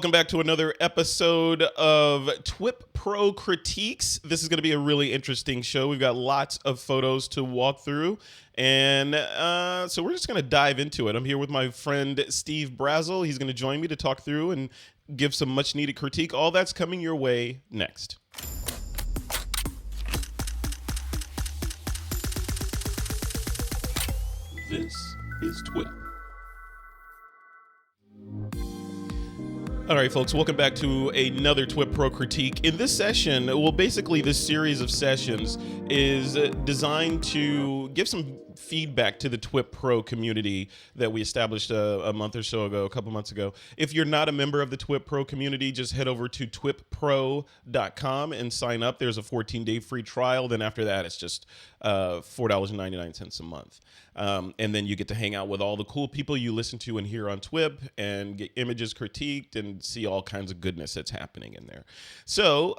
Welcome back to another episode of TWiP Pro Critiques. This is going to be a really interesting show. We've got lots of photos to walk through, and so we're just going to dive into it. I'm here with my friend Steve Brazel. He's going to join me to talk through and give some much-needed critique. All that's coming your way next. This is TWiP. All right, folks, welcome back to another TWiP Pro Critique. In this session, well, basically this series of sessions is designed to give some feedback to the TWiP Pro community that we established a month or so ago, a couple months ago. If you're not a member of the TWiP Pro community, just head over to twippro.com and sign up. There's a 14-day free trial. Then after that, it's just $4.99 a month. And then you get to hang out with all the cool people you listen to and hear on TWiP and get images critiqued and see all kinds of goodness that's happening in there. So,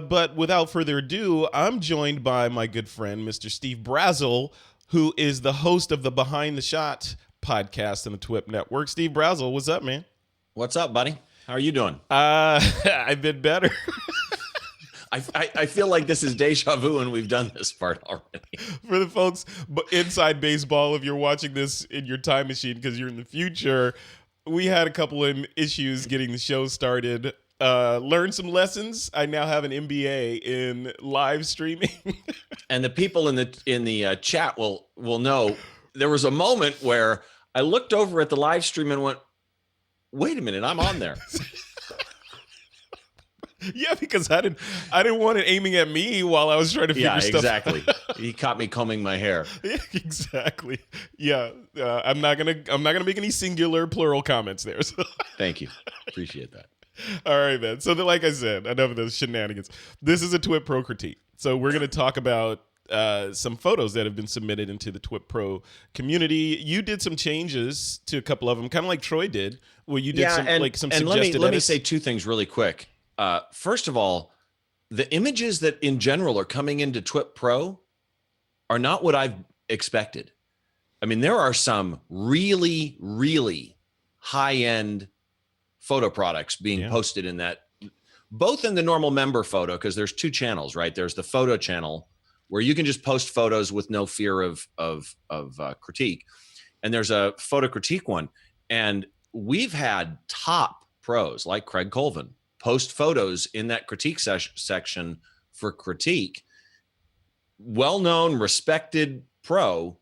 but without further ado, I'm joined by my good friend, Mr. Steve Brazel, who is the host of the Behind the Shot podcast in the TWiP network. Steve Brazel, what's up, man? What's up, buddy? How are you doing? I've been better. I feel like this is deja vu and we've done this part already. For the folks inside baseball, if you're watching this in your time machine because you're in the future, we had a couple of issues getting the show started. Learned some lessons. I now have an MBA in live streaming. And the people in the chat will know there was a moment where I looked over at the live stream and went, "Wait a minute, I'm on there." Yeah, because I didn't want it aiming at me while I was trying to figure stuff out. Yeah, exactly. He caught me combing my hair. Yeah, exactly. Yeah, I'm not gonna make any singular plural comments there. So. Thank you. Appreciate that. All right, man. So, like I said, enough of those shenanigans. This is a TWiP Pro critique. So we're going to talk about some photos that have been submitted into the TWiP Pro community. You did some changes to a couple of them, kind of like Troy did, where you did some suggested let me say two things really quick. First of all, the images that in general are coming into TWiP Pro are not what I've expected. I mean, there are some really, really high-end photo products being posted in that, both in the normal member photo, because there's two channels, right? There's the photo channel where you can just post photos with no fear of critique. And there's a photo critique one. And we've had top pros like Craig Colvin post photos in that critique section for critique. Well-known, respected pro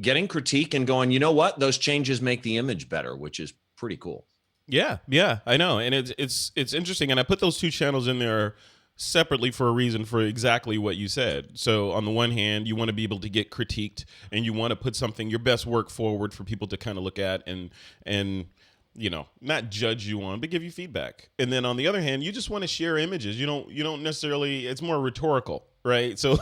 getting critique and going, you know what? Those changes make the image better, which is pretty cool. Yeah, I know. And it's interesting. And I put those two channels in there separately for a reason, for exactly what you said. So on the one hand, you want to be able to get critiqued and you want to put something, your best work forward for people to kind of look at and you know, not judge you on, but give you feedback. And then on the other hand, you just want to share images. You don't necessarily, it's more rhetorical, right? So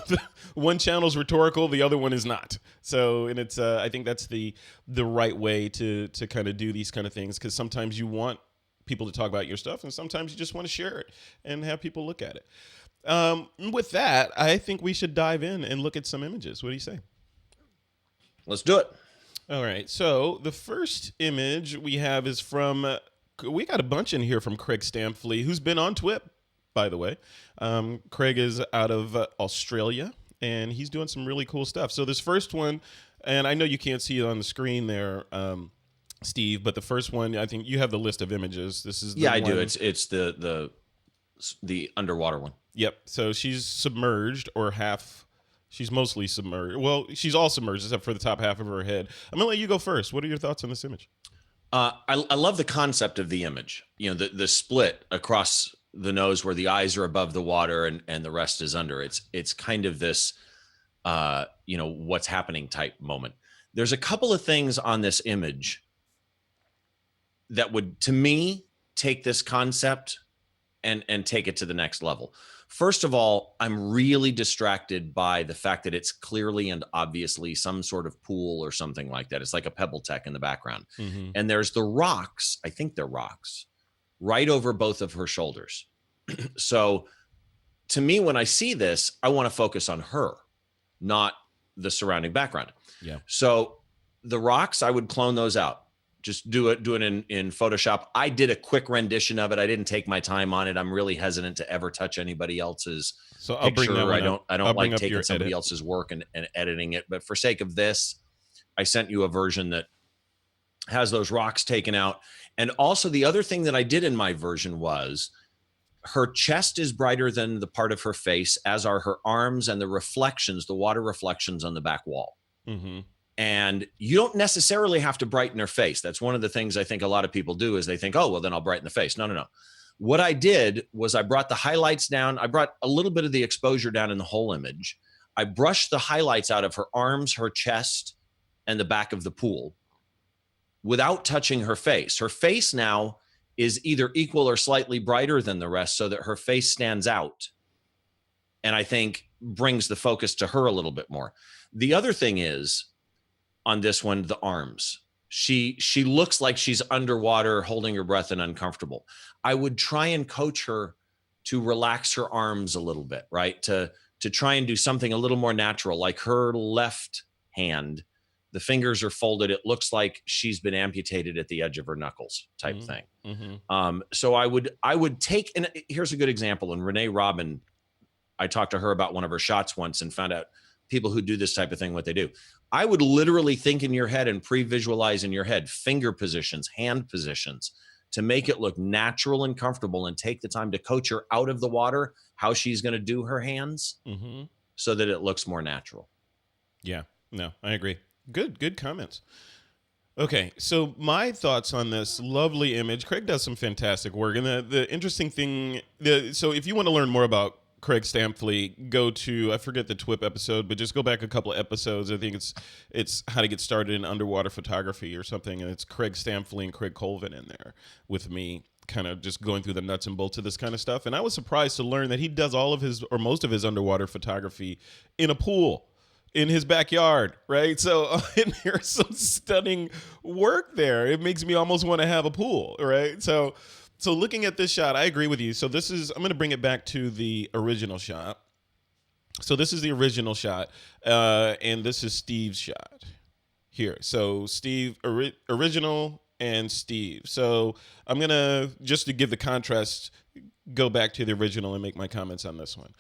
one channel's rhetorical, the other one is not. So, and it's, I think that's the right way to kind of do these kind of things, because sometimes you want people to talk about your stuff and sometimes you just want to share it and have people look at it. With that, I think we should dive in and look at some images. What do you say? Let's do it. All right, so the first image we have is from, we got a bunch in here from Craig Stamfley, who's been on TWiP, by the way. Craig is out of Australia, and he's doing some really cool stuff. So this first one, and I know you can't see it on the screen there, Steve, but the first one, I think you have the list of images. This is the I do. It's the underwater one. Yep, so she's submerged or half. She's mostly submerged. Well, she's all submerged except for the top half of her head. I'm gonna let you go first. What are your thoughts on this image? I love the concept of the image. You know, the split across the nose where the eyes are above the water and the rest is under. It's kind of this, you know, what's happening type moment. There's a couple of things on this image that would, to me, take this concept and take it to the next level. First of all, I'm really distracted by the fact that it's clearly and obviously some sort of pool or something like that. It's like a pebble tech in the background. Mm-hmm. And there's the rocks, I think they're rocks, right over both of her shoulders. So to me, when I see this, I want to focus on her, not the surrounding background. Yeah. So the rocks, I would clone those out. just do it in Photoshop. I did a quick rendition of it. I didn't take my time on it. I'm really hesitant to ever touch anybody else's So I'll picture. bring that one I don't I'll like bring up taking your somebody edit. else's work and editing it. But for sake of this, I sent you a version that has those rocks taken out. And also the other thing that I did in my version was her chest is brighter than the part of her face, as are her arms and the reflections, the water reflections on the back wall. Mm-hmm. And you don't necessarily have to brighten her face. That's one of the things I think a lot of people do is they think, oh, well, then I'll brighten the face. No. What I did was I brought the highlights down. I brought a little bit of the exposure down in the whole image. I brushed the highlights out of her arms, her chest, and the back of the pool without touching her face. Her face now is either equal or slightly brighter than the rest so that her face stands out. And I think brings the focus to her a little bit more. The other thing is, on this one, the arms. She looks like she's underwater, holding her breath and uncomfortable. I would try and coach her to relax her arms a little bit, right? To try and do something a little more natural, like her left hand, the fingers are folded. It looks like she's been amputated at the edge of her knuckles type Mm-hmm. thing. Mm-hmm. So I would take, and here's a good example. And Renee Robin, I talked to her about one of her shots once and found out people who do this type of thing, what they do. I would literally think in your head and pre-visualize in your head finger positions, hand positions to make it look natural and comfortable, and take the time to coach her out of the water, how she's going to do her hands so that it looks more natural. Yeah, no, I agree. Good comments. Okay, so my thoughts on this lovely image. Craig does some fantastic work, and the interesting thing, so if you want to learn more about Craig Stamfleet, go to, I forget the TWiP episode, but just go back a couple of episodes. I think it's how to get started in underwater photography or something, and it's Craig Stamfleet and Craig Colvin in there with me, kind of just going through the nuts and bolts of this kind of stuff. And I was surprised to learn that he does all of his, or most of his, underwater photography in a pool in his backyard, right? So and there's some stunning work there. It makes me almost want to have a pool, right? So looking at this shot, I agree with you. So this is, I'm going to bring it back to the original shot. So this is the original shot, and this is Steve's shot here. So Steve, original, and Steve. So I'm going to, just to give the contrast, go back to the original and make my comments on this one.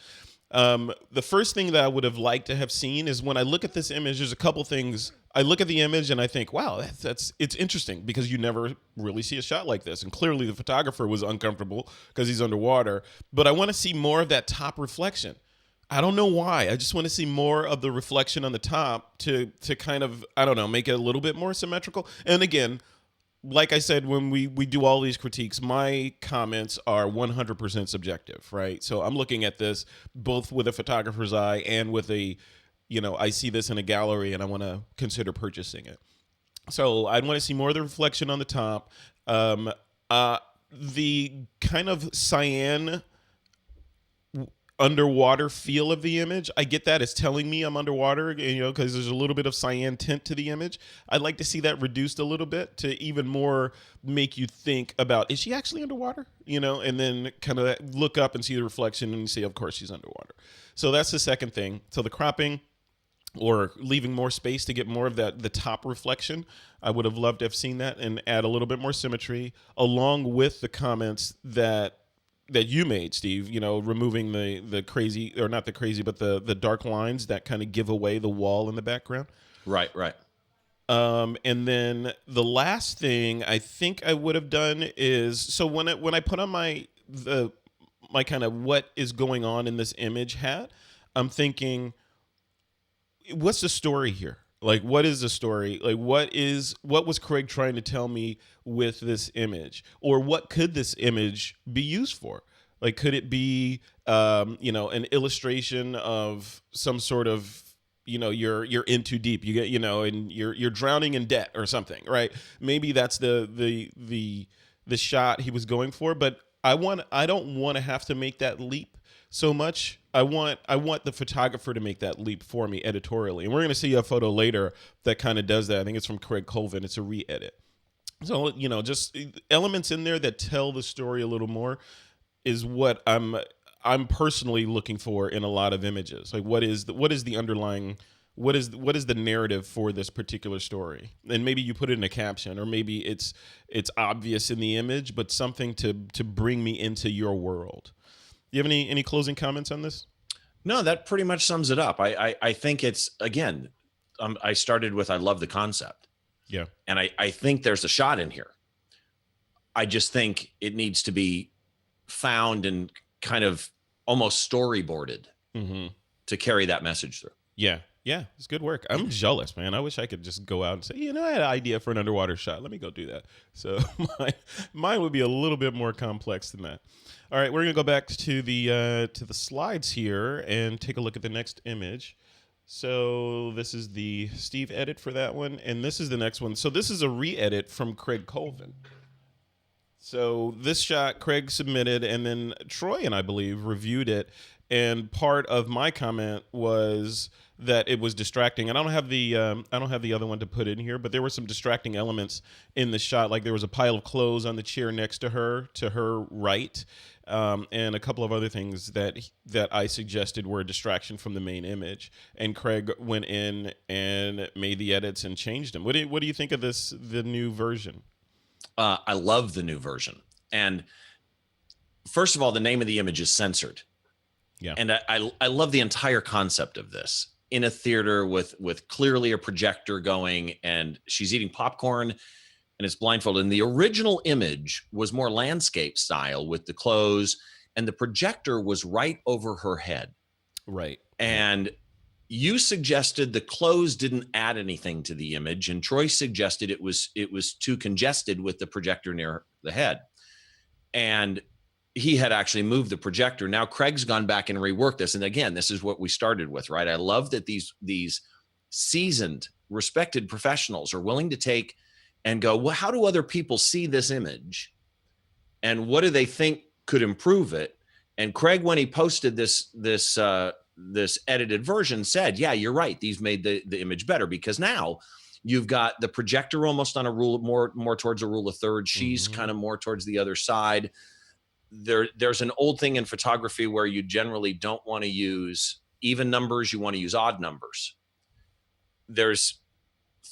The first thing that I would have liked to have seen is, when I look at this image, there's a couple things. I look at the image and I think, wow, it's interesting, because you never really see a shot like this. And clearly the photographer was uncomfortable because he's underwater, but I want to see more of that top reflection. I don't know why. I just want to see more of the reflection on the top to kind of, I don't know, make it a little bit more symmetrical. And again, like I said, when we do all these critiques, my comments are 100% subjective, right? So I'm looking at this both with a photographer's eye and with a, I see this in a gallery and I want to consider purchasing it. So I want to see more of the reflection on the top. The kind of cyan underwater feel of the image, I get that. It's telling me I'm underwater, because there's a little bit of cyan tint to the image. I'd like to see that reduced a little bit to even more make you think about, is she actually underwater? And then kind of look up and see the reflection and you see, of course, she's underwater. So that's the second thing. So the cropping, or leaving more space to get more of the top reflection, I would have loved to have seen that and add a little bit more symmetry, along with the comments that you made, Steve, removing the crazy, or not the crazy, but the dark lines that kind of give away the wall in the background. Right. And then the last thing I think I would have done is, so when I put on my kind of what is going on in this image hat, I'm thinking, what's the story here? Like, what is the story? Like, what was Craig trying to tell me with this image? Or what could this image be used for? Like, could it be, an illustration of some sort of, you're in too deep, you get, and you're drowning in debt or something, right? Maybe that's the shot he was going for, but I don't want to have to make that leap so much. I want the photographer to make that leap for me editorially. And we're going to see a photo later that kind of does that. I think it's from Craig Colvin. It's a re-edit. So, just elements in there that tell the story a little more is what I'm personally looking for in a lot of images. Like, what is the underlying what is the narrative for this particular story? And maybe you put it in a caption, or maybe it's obvious in the image, but something to bring me into your world. Do you have any closing comments on this? No, that pretty much sums it up. I think it's, again, I started with, I love the concept. Yeah. And I think there's a shot in here. I just think it needs to be found and kind of almost storyboarded to carry that message through. Yeah. Yeah. It's good work. I'm jealous, man. I wish I could just go out and say, I had an idea for an underwater shot. Let me go do that. So mine would be a little bit more complex than that. All right. We're going to go back to the slides here and take a look at the next image. So this is the Steve edit for that one. And this is the next one. So this is a re-edit from Craig Colvin. So this shot Craig submitted, and then Troy and I believe reviewed it. And part of my comment was that it was distracting. And I don't have the other one to put in here, but there were some distracting elements in the shot. Like there was a pile of clothes on the chair next to her right, and a couple of other things that I suggested were a distraction from the main image. And Craig went in and made the edits and changed them. What do you think of the new version? I love the new version. And first of all, the name of the image is censored. Yeah. And I love the entire concept of this in a theater with clearly a projector going, and she's eating popcorn and it's blindfolded. And the original image was more landscape style with the clothes, and the projector was right over her head. Right. And you suggested the clothes didn't add anything to the image, and Troy suggested it was too congested with the projector near the head. And he had actually moved the projector. Now Craig's gone back and reworked this. And again, this is what we started with, right? I love that these seasoned, respected professionals are willing to take and go, well, how do other people see this image? And what do they think could improve it? And Craig, when he posted this edited version, said, yeah, you're right. These made the image better, because now you've got the projector almost on a rule, more towards a rule of thirds. She's kind of more towards the other side. There's an old thing in photography where you generally don't want to use even numbers. You want to use odd numbers. There's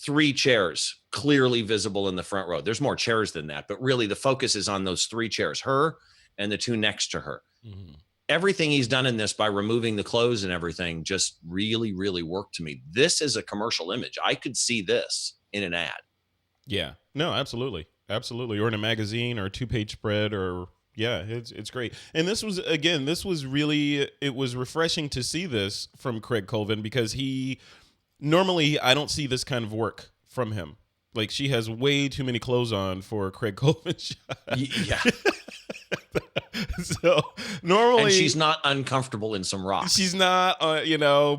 3 chairs clearly visible in the front row. There's more chairs than that, but really the focus is on those 3 chairs, her and the 2 next to her. Everything he's done in this by removing the clothes and everything just really, really worked to me. This is a commercial image. I could see this in an ad. Yeah, no, absolutely. Absolutely. Or in a magazine or a 2-page spread, or yeah, it's great. And this was it was refreshing to see this from Craig Colvin, because normally I don't see this kind of work from him. Like, she has way too many clothes on for Craig Colvin shot. Yeah. So normally, and she's not uncomfortable in some rocks. She's not,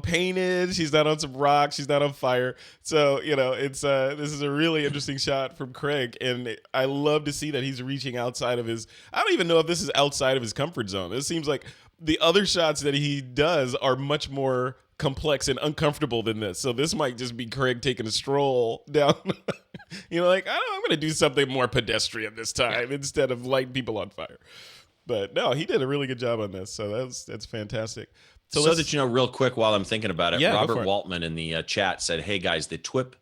painted. She's not on some rocks. She's not on fire. So, it's this is a really interesting shot from Craig, and I love to see that he's reaching outside of his. I don't even know if this is outside of his comfort zone. It seems like the other shots that he does are much more complex and uncomfortable than this. So this might just be Craig taking a stroll down. I'm going to do something more pedestrian this time instead of lighting people on fire. But no, he did a really good job on this. So that's fantastic. So that real quick while I'm thinking about it, Yeah, Robert Waltman in the chat said, hey guys, the TWiP.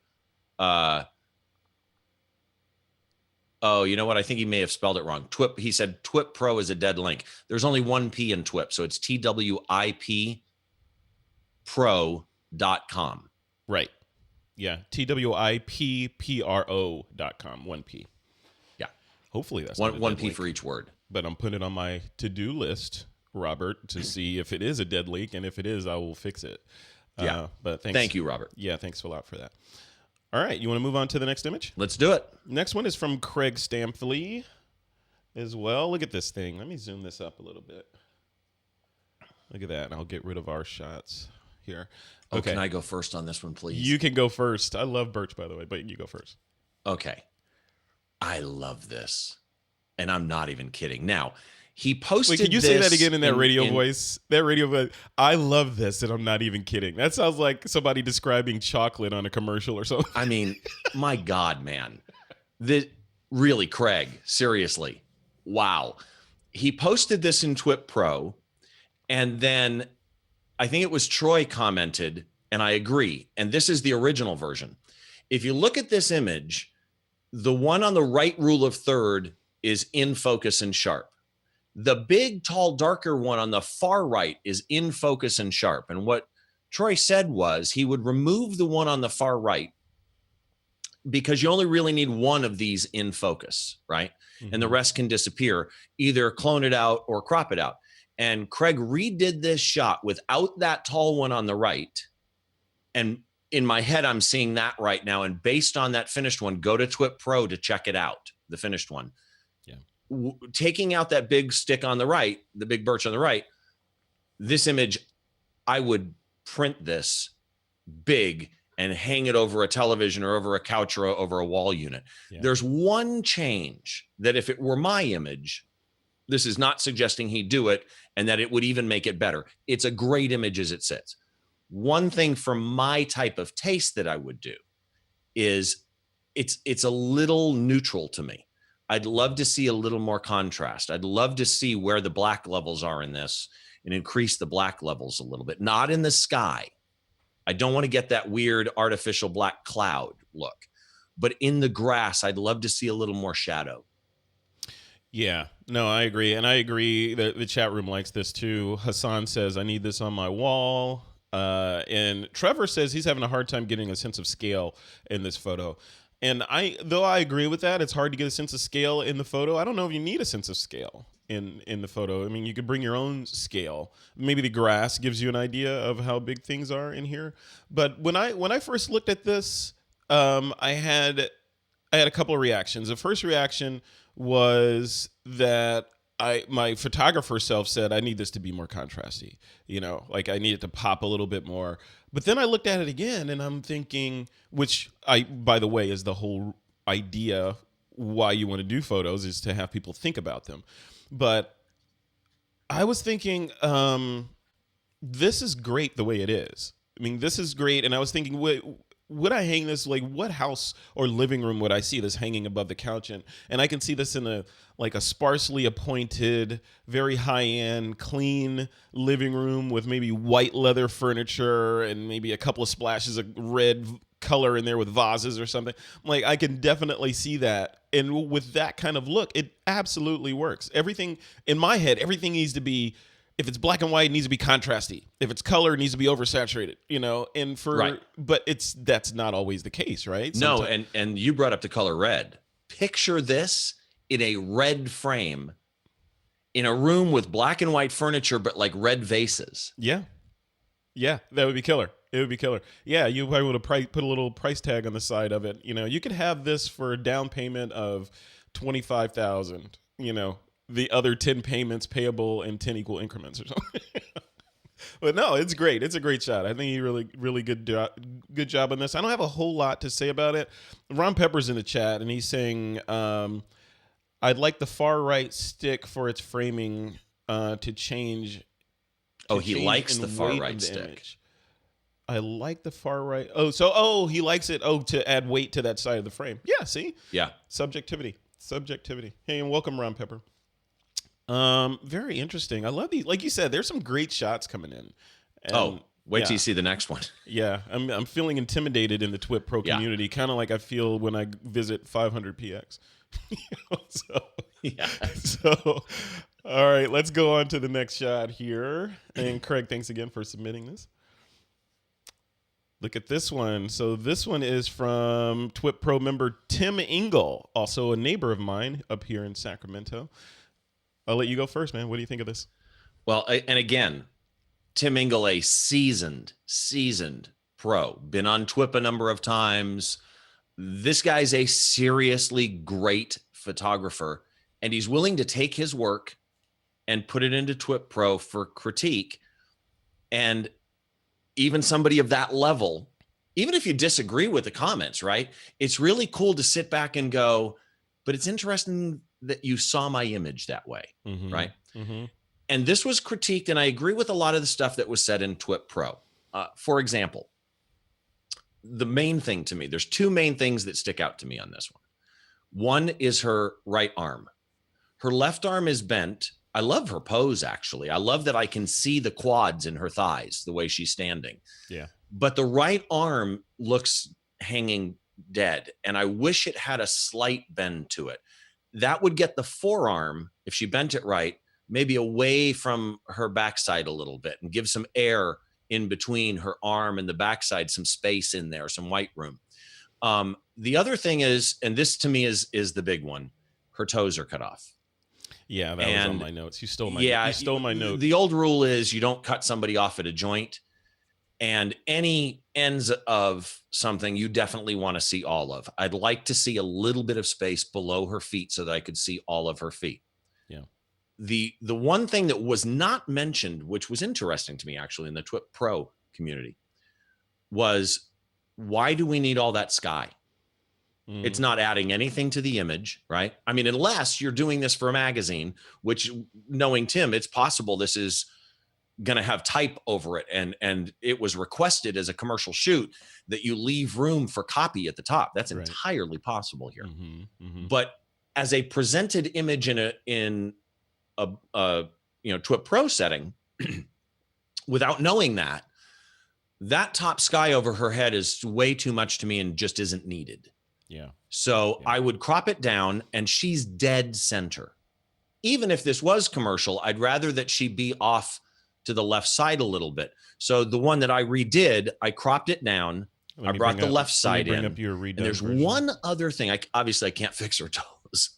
Oh, you know what? I think he may have spelled it wrong. TWiP. He said TWiP Pro is a dead link. There's only one P in TWiP. So it's TWiP pro.com. Right. Yeah. TWiPPRO.com. 1P. Yeah. Hopefully that's one P for each word. But I'm putting it on my to-do list, Robert, to see if it is a dead link, and if it is, I will fix it. Yeah. But thanks. Thank you, Robert. Yeah, thanks a lot for that. All right, you want to move on to the next image? Let's do it. Next one is from Craig Stampley as well. Look at this thing. Let me zoom this up a little bit. Look at that, and I'll get rid of our shots here. Okay. Can I go first on this one, please? You can go first. I love Birch, by the way, but you go first. Okay. I love this. And I'm not even kidding. Now, he posted. Wait, can you say that again in that radio voice? That radio voice. I love this, and I'm not even kidding. That sounds like somebody describing chocolate on a commercial or something. I mean, my God, man. Really, Craig, seriously. Wow. He posted this in TWiP Pro, and then I think it was Troy commented, And I agree. And this is the original version. If you look at this image, the one on the right rule of third is in focus and sharp. The big, tall, darker one on the far right is in focus and sharp. And what Troy said was he would remove the one on the far right because you only really need one of these in focus, right? Mm-hmm. And the rest can disappear, either clone it out or crop it out. And Craig redid this shot without that tall one on the right. And in my head, I'm seeing that right now. And based on that finished one, go to TWiP PRO to check it out, the finished one. Yeah. Taking out that big stick on the right, the big birch on the right, this image, I would print this big and hang it over a television or over a couch or over a wall unit. Yeah. There's one change that if it were my image, this is not suggesting he'd do it and that it would even make it better. It's a great image as it sits. One thing for my type of taste that I would do is it's a little neutral to me. I'd love to see a little more contrast. I'd love to see where the black levels are in this and increase the black levels a little bit, not in the sky. I don't want to get that weird artificial black cloud look, but in the grass, I'd love to see a little more shadow. Yeah, no, I agree. And I agree that the chat room likes this too. Hassan says, I need this on my wall. And Trevor says he's having a hard time getting a sense of scale in this photo. And though I agree with that, it's hard to get a sense of scale in the photo. I don't know if you need a sense of scale in the photo. I mean, you could bring your own scale. Maybe the grass gives you an idea of how big things are in here. But when I first looked at this, I had a couple of reactions. The first reaction was that my photographer self said, I need this to be more contrasty, like I need it to pop a little bit more. But then I looked at it again and I'm thinking, which by the way, is the whole idea why you want to do photos is to have people think about them. But I was thinking, this is great the way it is. I mean, this is great. And I was thinking, would I hang this, like what house or living room would I see this hanging above the couch in? And I can see this in a sparsely appointed, very high-end, clean living room with maybe white leather furniture and maybe a couple of splashes of red color in there with vases or something. Like I can definitely see that. And with that kind of look, it absolutely works. Everything in my head, everything needs to be, if it's black and white, it needs to be contrasty. If it's color, it needs to be oversaturated, and right. But that's not always the case, right? Sometimes. No. And you brought up the color red. Picture this in a red frame in a room with black and white furniture, but like red vases. Yeah. Yeah. That would be killer. It would be killer. Yeah. You probably would have put a little price tag on the side of it. You could have this for a down payment of $25,000, the other 10 payments payable in 10 equal increments or something. But no, it's great. It's a great shot. I think he really, really good job on this. I don't have a whole lot to say about it. Ron Pepper's in the chat and he's saying, I'd like the far right stick for its framing to change. He likes the far right stick. Image. I like the far right. He likes it. To add weight to that side of the frame. Yeah, see? Yeah. Subjectivity. Hey, and welcome, Ron Pepper. Very interesting. I love these. Like you said, there's some great shots coming in. And, wait till you see the next one. Yeah, I'm feeling intimidated in the TWiP Pro community, kind of like I feel when I visit 500px. So, all right, let's go on to the next shot here. And Craig, thanks again for submitting this. Look at this one. So this one is from TWiP Pro member Tim Engel, also a neighbor of mine up here in Sacramento. I'll let you go first, man. What do you think of this? Well, and again, Tim Engel, a seasoned pro, been on TWiP a number of times. This guy's a seriously great photographer, and he's willing to take his work and put it into TWiP Pro for critique. And even somebody of that level, even if you disagree with the comments, right? It's really cool to sit back and go, but it's interesting that you saw my image that way, right? Mm-hmm. And this was critiqued, and I agree with a lot of the stuff that was said in TWiP Pro. For example, the main thing to me, there's two main things that stick out to me on this one. One is her right arm. Her left arm is bent. I love her pose, actually. I love that I can see the quads in her thighs, the way she's standing. Yeah. but the right arm looks hanging dead. And I wish it had a slight bend to it. That would get the forearm, if she bent it right, maybe away from her backside a little bit and give some air in between her arm and the backside, some space in there, some white room. The other thing is, and this to me is the big one, her toes are cut off. Yeah, that was on my notes. You stole my note. The old rule is you don't cut somebody off at a joint, and any ends of something you definitely want to see all of. I'd like to see a little bit of space below her feet so that I could see all of her feet. Yeah. The one thing that was not mentioned, which was interesting to me actually in the TWiP Pro community, was why do we need all that sky? It's not adding anything to the image, right? I mean, unless you're doing this for a magazine, which, knowing Tim, it's possible this is going to have type over it. And it was requested as a commercial shoot that you leave room for copy at the top. That's entirely possible here. But as a presented image in a TWiP Pro setting, without knowing that top sky over her head is way too much to me and just isn't needed. Yeah. So I would crop it down and she's dead center. Even if this was commercial, I'd rather that she be off to the left side a little bit. So the one that I redid, I cropped it down. I brought the left side in. Up your and there's version. One other thing. Obviously I can't fix her toes.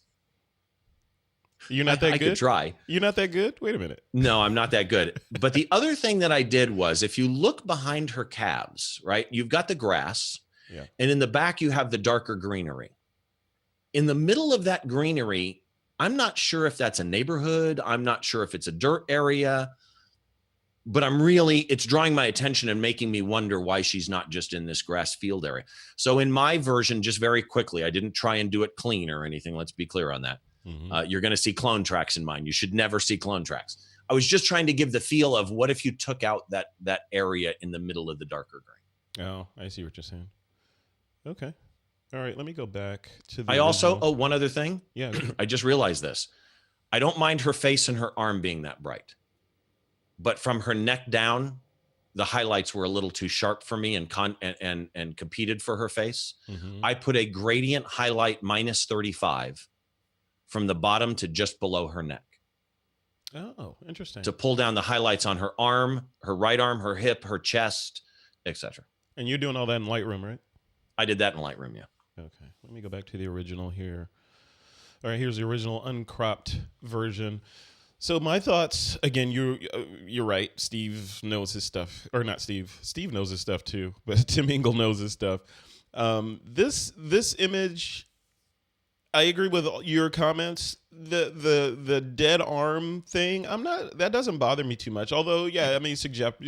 You're not that good? I could try. You're not that good? Wait a minute. No, I'm not that good. But the other thing that I did was, if you look behind her calves, right, you've got the grass. Yeah. And in the back, you have the darker greenery. In the middle of that greenery, I'm not sure if that's a neighborhood. I'm not sure if it's a dirt area. But it's drawing my attention and making me wonder why she's not just in this grass field area. So in my version, just very quickly, I didn't try and do it clean or anything. Let's be clear on that. You're going to see clone tracks in mine. You should never see clone tracks. I was just trying to give the feel of what if you took out that area in the middle of the darker green. Oh, I see what you're saying. Okay. All right. Let me go back to the one other thing. Yeah. I just realized this. I don't mind her face and her arm being that bright, but from her neck down, the highlights were a little too sharp for me and competed for her face. I put a gradient highlight -35 from the bottom to just below her neck. Oh, interesting. To pull down the highlights on her arm, her right arm, her hip, her chest, etc. And you're doing all that in Lightroom, right? I did that in Lightroom, yeah. Okay. Let me go back to the original here. All right, here's the original uncropped version. So my thoughts, again, you're right. Steve knows his stuff. Or not Steve. Steve knows his stuff too, but Tim Ingle knows his stuff. This image, I agree with your comments. The dead arm thing, that doesn't bother me too much. Although, yeah, I mean, subjective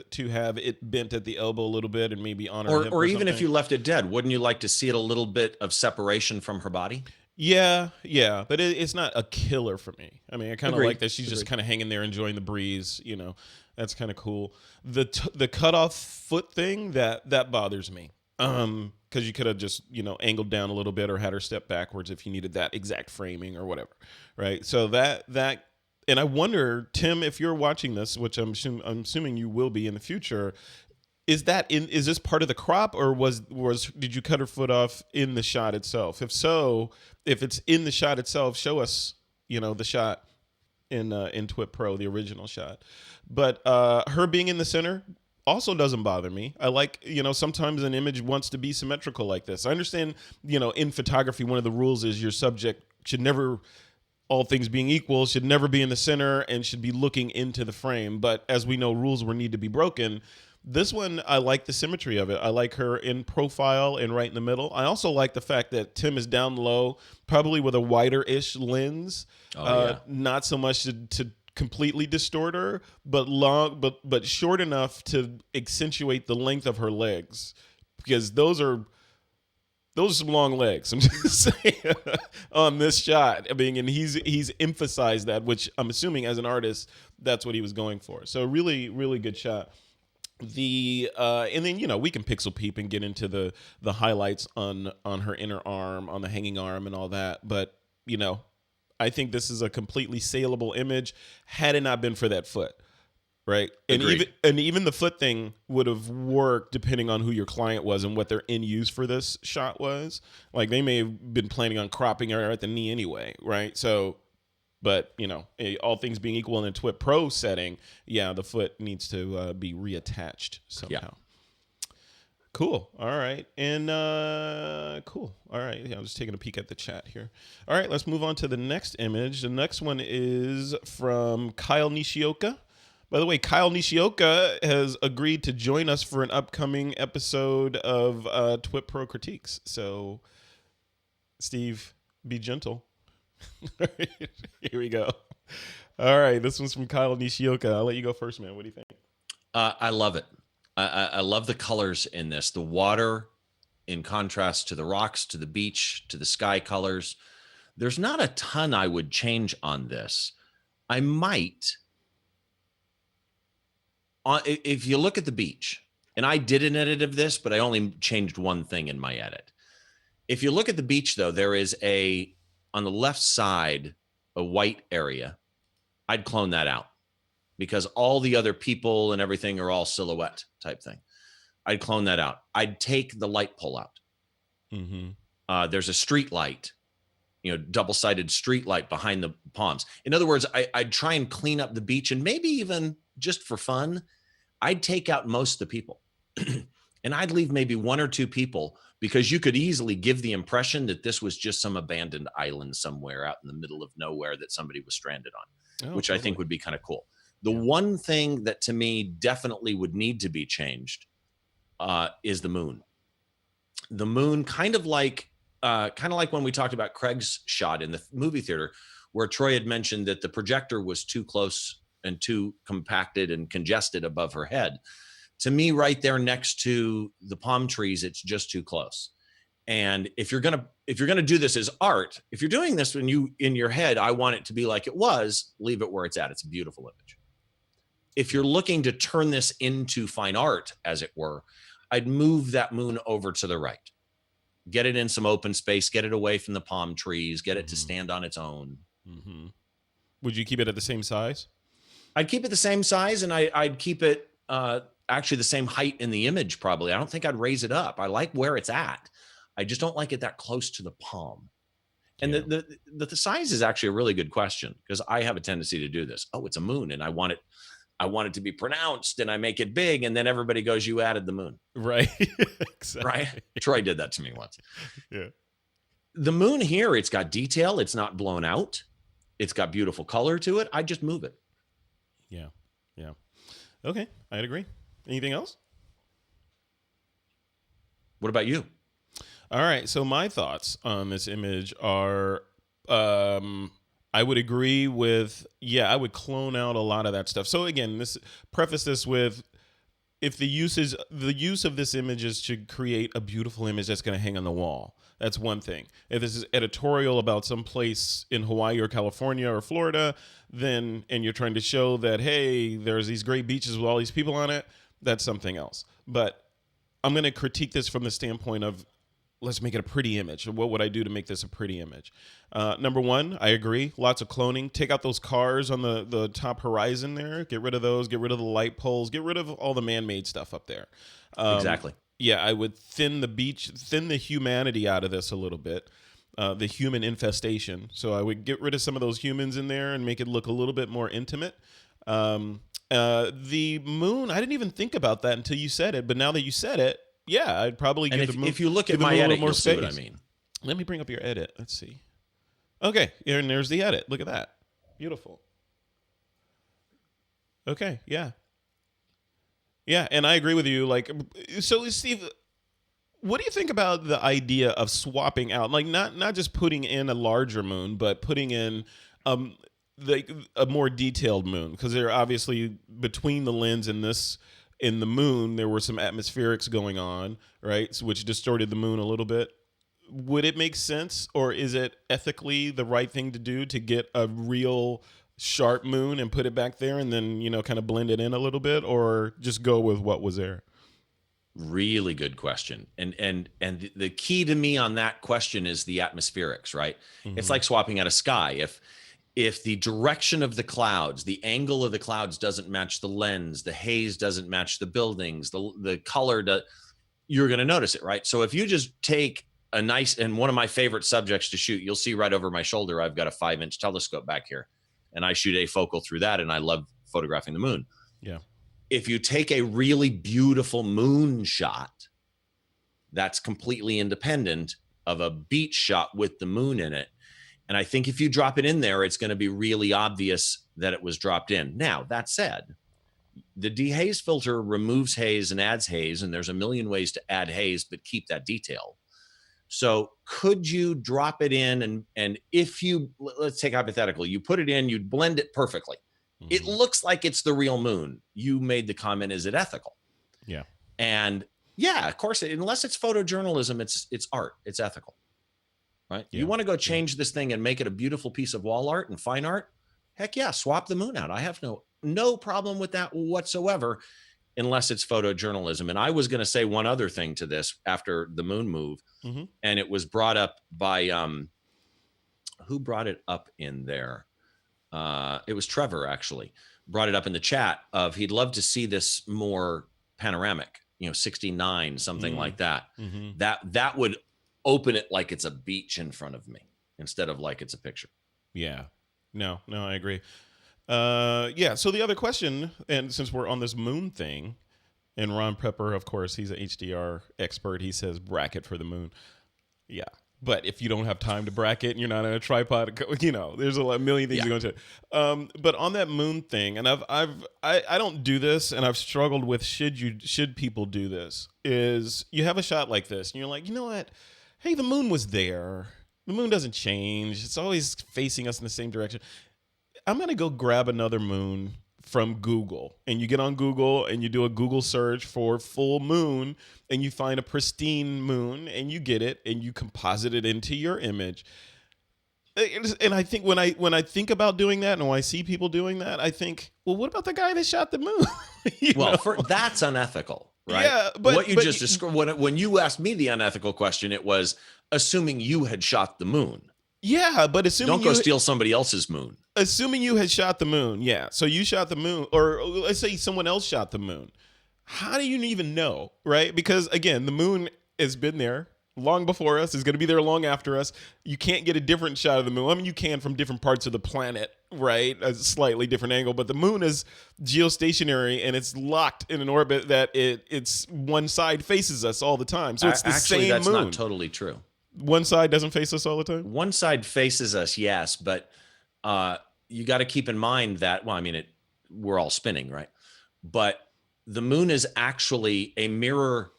to have it bent at the elbow a little bit and maybe on her hip or even something. if you left it dead, wouldn't you like to see it a little bit of separation from her body? Yeah, but it's not a killer for me. I mean, I kind of like that she's just kind of hanging there enjoying the breeze. That's kind of cool. The cut off foot thing that bothers me. Because you could have just, angled down a little bit or had her step backwards if you needed that exact framing or whatever, right? So that, and I wonder, Tim, if you're watching this, which I'm assuming you will be in the future, is this part of the crop, or did you cut her foot off in the shot itself? If so, if it's in the shot itself, show us, the shot in TWiP Pro, the original shot. But her being in the center also doesn't bother me. I like, sometimes an image wants to be symmetrical like this. I understand, in photography, one of the rules is your subject should never, all things being equal, should never be in the center and should be looking into the frame. But as we know, rules will need to be broken. This one, I like the symmetry of it. I like her in profile and right in the middle. I also like the fact that Tim is down low, probably with a wider-ish lens. Not so much to completely distort her, but but short enough to accentuate the length of her legs, because those are some long legs. I'm just saying on this shot. I mean, and he's emphasized that, which I'm assuming as an artist, that's what he was going for. So really, really good shot. And then we can pixel peep and get into the highlights on her inner arm, on the hanging arm, and all that. But I think this is a completely saleable image had it not been for that foot. right? Agreed. And even the foot thing would have worked depending on who your client was and what their end use for this shot was. Like they may have been planning on cropping her at the knee anyway, right? So, but all things being equal in a TWiP Pro setting, yeah, the foot needs to be reattached somehow. Yeah. Cool. All right. And cool. All right. Yeah, I'm just taking a peek at the chat here. All right, let's move on to the next image. The next one is from Kyle Nishioka. By the way, Kyle Nishioka has agreed to join us for an upcoming episode of TWiP Pro Critiques. So, Steve, be gentle. All right, here we go. All right, this one's from Kyle Nishioka. I'll let you go first, man. What do you think? I love it. I love the colors in this. The water in contrast to the rocks, to the beach, to the sky colors. There's not a ton I would change on this. I might, if you look at the beach, and I did an edit of this, but I only changed one thing in my edit. If you look at the beach, though, there is on the left side, a white area. I'd clone that out, because all the other people and everything are all silhouette type thing. I'd clone that out. I'd take the light pole out. Mm-hmm. There's a street light, double-sided street light behind the palms. In other words, I'd try and clean up the beach, and maybe even just for fun, I'd take out most of the people. And I'd leave maybe one or two people, because you could easily give the impression that this was just some abandoned island somewhere out in the middle of nowhere that somebody was stranded on, which totally. I think would be kind of cool. The one thing that to me definitely would need to be changed is the moon. The moon, kind of like when we talked about Craig's shot in the movie theater, where Troy had mentioned that the projector was too close and too compacted and congested above her head. To me, right there next to the palm trees, it's just too close. And if you're gonna do this as art, if you're doing this when you in your head, I want it to be like it was, leave it where it's at. It's a beautiful image. If you're looking to turn this into fine art, as it were, I'd move that moon over to the right. Get it in some open space, get it away from the palm trees, get it to stand on its own. Mm-hmm. Would you keep it at the same size? I'd keep it the same size, and I'd keep it actually the same height in the image, probably. I don't think I'd raise it up. I like where it's at. I just don't like it that close to the palm. And the size is actually a really good question, because I have a tendency to do this. Oh, it's a moon, and I want it to be pronounced, and I make it big, and then everybody goes, you added the moon. Right. Exactly. Right? Troy did that to me once. Yeah. The moon here, it's got detail. It's not blown out. It's got beautiful color to it. I just move it. Yeah. Yeah. Okay. I'd agree. Anything else? What about you? All right. So my thoughts on this image are, I would agree with, I would clone out a lot of that stuff. So again, preface this with, if the use of this image is to create a beautiful image that's going to hang on the wall, that's one thing. If this is editorial about some place in Hawaii or California or Florida, and you're trying to show that, hey, there's these great beaches with all these people on it, that's something else. But I'm going to critique this from the standpoint of, let's make it a pretty image. What would I do to make this a pretty image? Number one, I agree. Lots of cloning. Take out those cars on the top horizon there. Get rid of those. Get rid of the light poles. Get rid of all the man-made stuff up there. Exactly. Yeah, I would thin the humanity out of this a little bit. The human infestation. So I would get rid of some of those humans in there and make it look a little bit more intimate. The moon, I didn't even think about that until you said it. But now that you said it, yeah, I'd probably give the moon. If you look at my edit, you'll see what I mean. Let me bring up your edit. Let's see. Okay, and there's the edit. Look at that. Beautiful. Okay, yeah. Yeah, and I agree with you. Like, so Steve, what do you think about the idea of swapping out, like not just putting in a larger moon, but putting in a more detailed moon? Because they're obviously between the lens and this. In the moon, there were some atmospherics going on, right? So, which distorted the moon a little bit. Would it make sense, or is it ethically the right thing to do to get a real sharp moon and put it back there and then, kind of blend it in a little bit, or just go with what was there? Really good question. And the key to me on that question is the atmospherics, right? Mm-hmm. It's like swapping out a sky. if the direction of the clouds, the angle of the clouds doesn't match the lens, the haze doesn't match the buildings, the color, you're going to notice it, right? So if you just take a nice, and one of my favorite subjects to shoot, you'll see right over my shoulder, I've got a 5-inch telescope back here, and I shoot afocal through that, and I love photographing the moon. Yeah. If you take a really beautiful moon shot, that's completely independent of a beach shot with the moon in it. And I think if you drop it in there, it's going to be really obvious that it was dropped in. Now, that said, the dehaze filter removes haze and adds haze, and there's a million ways to add haze, but keep that detail. So could you drop it in, and if you, let's take hypothetical, you put it in, you blend it perfectly. Mm-hmm. It looks like it's the real moon. You made the comment, is it ethical? Yeah. And yeah, of course, unless it's photojournalism, it's art, it's ethical. Right? Yeah. You want to go change this thing and make it a beautiful piece of wall art and fine art? Heck yeah, swap the moon out. I have no problem with that whatsoever, unless it's photojournalism. And I was going to say one other thing to this after the moon move, mm-hmm. and it was brought up by who brought it up in there? It was Trevor, actually, brought it up in the chat of he'd love to see this more panoramic, 69, something like that. Mm-hmm. That would open it like it's a beach in front of me instead of like it's a picture. Yeah. No, I agree. Yeah. So the other question, and since we're on this moon thing, and Ron Prepper, of course, he's an HDR expert. He says bracket for the moon. Yeah. But if you don't have time to bracket and you're not on a tripod, there's a million things you're going to. But on that moon thing, and I don't do this, and I've struggled with should people do this, is you have a shot like this, and you're like, you know what? Hey, the moon was there. The moon doesn't change. It's always facing us in the same direction. I'm going to go grab another moon from Google. And you get on Google and you do a Google search for full moon and you find a pristine moon and you get it and you composite it into your image. And I think when I think about doing that and when I see people doing that, I think, well, what about the guy that shot the moon? That's unethical. Right. Yeah, but what you just described, when you asked me the unethical question, it was assuming you had shot the moon. Yeah, but assuming don't go steal somebody else's moon. Assuming you had shot the moon, yeah. So you shot the moon, or let's say someone else shot the moon. How do you even know, right? Because again, the moon has been there long before us, is going to be there long after us. You can't get a different shot of the moon. I mean, you can from different parts of the planet, right? A slightly different angle, but the moon is geostationary and it's locked in an orbit that it's one side faces us all the time. So it's the same that's moon. Not totally true. One side doesn't face us all the time? One side faces us, yes, but you got to keep in mind that, we're all spinning, right? But the moon is actually a mirror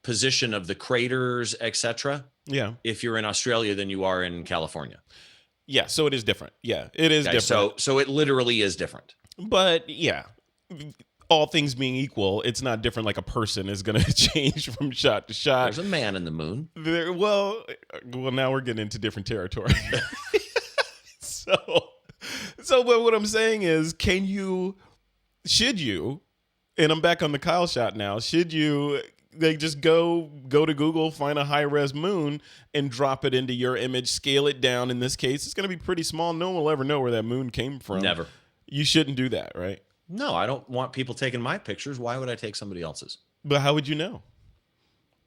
position of the craters, etc. Yeah. If you're in Australia than you are in California. Yeah, so it is different. Yeah, it is different. So it literally is different. But yeah, all things being equal, it's not different like a person is going to change from shot to shot. There's a man in the moon. Well, now we're getting into different territory. So but what I'm saying is, should you, and I'm back on the Kyle shot now, should you just go to Google, find a high-res moon, and drop it into your image, scale it down. In this case, it's going to be pretty small. No one will ever know where that moon came from. Never. You shouldn't do that, right? No, I don't want people taking my pictures. Why would I take somebody else's? But how would you know?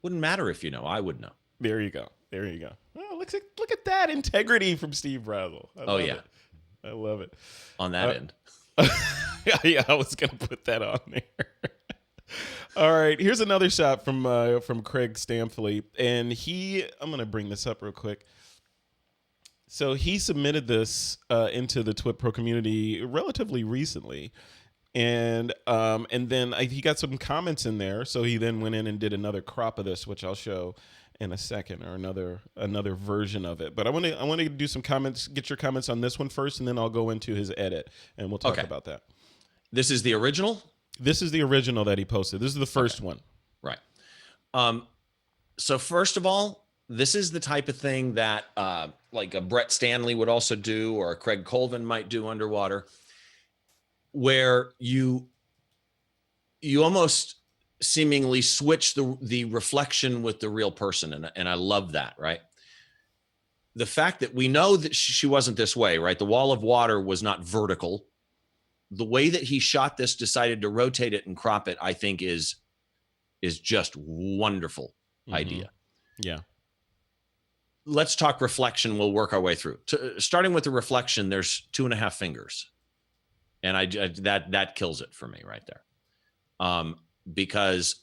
Wouldn't matter if you know. I would know. There you go. Oh, look at that integrity from Steve Brazel. I love it. On that end. Yeah, I was going to put that on there. All right, here's another shot from Craig Stamfley, and I'm going to bring this up real quick. So he submitted this into the TWiP Pro community relatively recently, and then he got some comments in there. So he then went in and did another crop of this, which I'll show in a second, or another version of it. But I want to do some comments, get your comments on this one first, and then I'll go into his edit, and we'll talk about that. This is the original? This is the original that he posted. This is the first one. Right. So first of all, this is the type of thing that like a Brett Stanley would also do, or a Craig Colvin might do underwater, where you almost seemingly switch the reflection with the real person. And I love that, right? the fact that we know that she wasn't this way, right? The wall of water was not vertical. The way that he shot this, decided to rotate it and crop it, I think is just wonderful idea. Yeah. Let's talk reflection. We'll work our way through. Starting with the reflection, there's 2.5 fingers. And that kills it for me right there. Because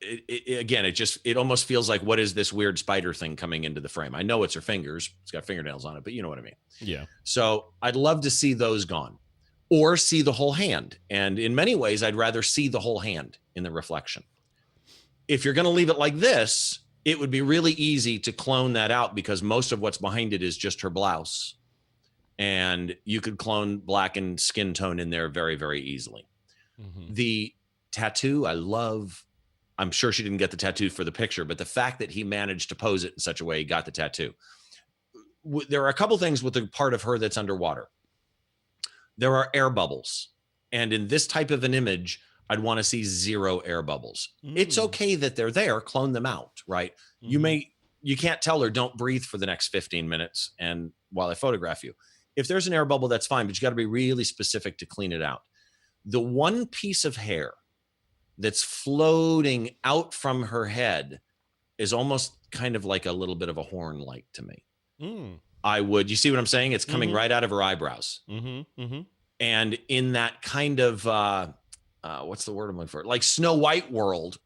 it almost feels like, what is this weird spider thing coming into the frame? I know it's her fingers. It's got fingernails on it, but you know what I mean? Yeah. So I'd love to see those gone, or see the whole hand. And in many ways, I'd rather see the whole hand in the reflection. If you're going to leave it like this, it would be really easy to clone that out, because most of what's behind it is just her blouse. And you could clone black and skin tone in there very, very easily. The tattoo, I love. I'm sure she didn't get the tattoo for the picture, but the fact that he managed to pose it in such a way he got the tattoo. There are a couple things with the part of her that's underwater. There are air bubbles. And in this type of an image, I'd want to see 0 air bubbles. It's okay that they're there, clone them out, right? You can't tell her, don't breathe for the next 15 minutes and while I photograph you. If there's an air bubble, that's fine, but you got to be really specific to clean it out. The one piece of hair that's floating out from her head is almost kind of like a little bit of a horn light to me. You see what I'm saying? It's coming right out of her eyebrows. And in that kind of, what's the word I'm looking for? Like Snow White world,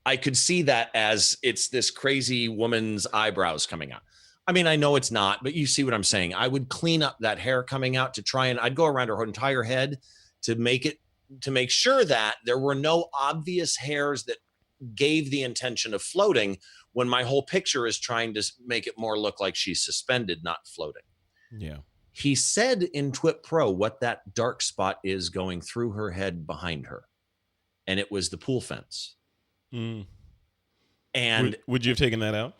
I could see that as it's this crazy woman's eyebrows coming out. I mean, I know it's not, but you see what I'm saying. I would clean up that hair coming out I'd go around her entire head to make sure that there were no obvious hairs that gave the intention of floating, when my whole picture is trying to make it more look like she's suspended, not floating. Yeah. He said in TWiP Pro what that dark spot is going through her head behind her. And it was the pool fence. And would you have taken that out?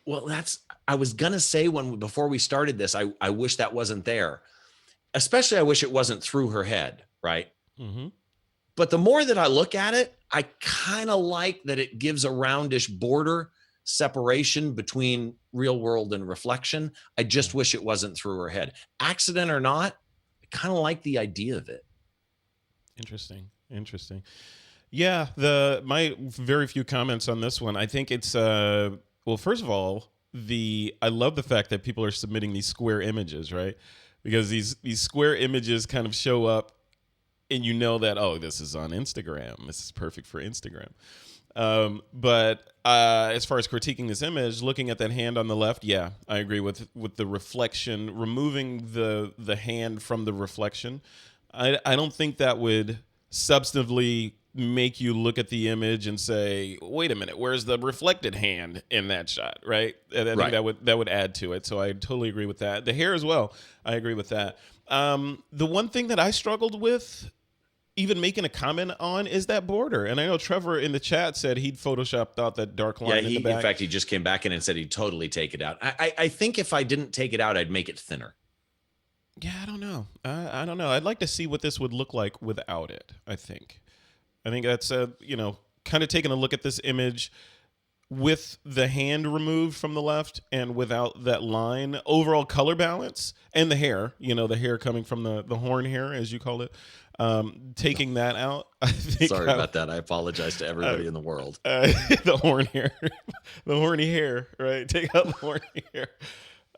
Well, I was going to say before we started this, I wish that wasn't there. Especially I wish it wasn't through her head, right? But the more that I look at it, I kind of like that it gives a roundish border separation between real world and reflection. I just wish it wasn't through her head. Accident or not, I kind of like the idea of it. Interesting. Yeah, my very few comments on this one. I think it's well, first of all, I love the fact that people are submitting these square images, right? Because these square images kind of show up, and you know that, oh, this is on Instagram. This is perfect for Instagram. But as far as critiquing this image, looking at that hand on the left, yeah, I agree with the reflection, removing the hand from the reflection. I don't think that would substantively make you look at the image and say, wait a minute, where's the reflected hand in that shot, right? And I think that would add to it. So I totally agree with that. The hair as well, I agree with that. The one thing that I struggled with even making a comment on is that border. And I know Trevor in the chat said he'd photoshopped out that dark line in the back. In fact, he just came back in and said he'd totally take it out. I think if I didn't take it out, I'd make it thinner. Yeah, I don't know. I don't know. I'd like to see what this would look like without it, I think that's, kind of taking a look at this image with the hand removed from the left and without that line, overall color balance, and the hair, the hair coming from the horn hair, as you call it, taking that out. I think Sorry about that. I apologize to everybody in the world. The horn hair, the horny hair, right? Take out the horny hair.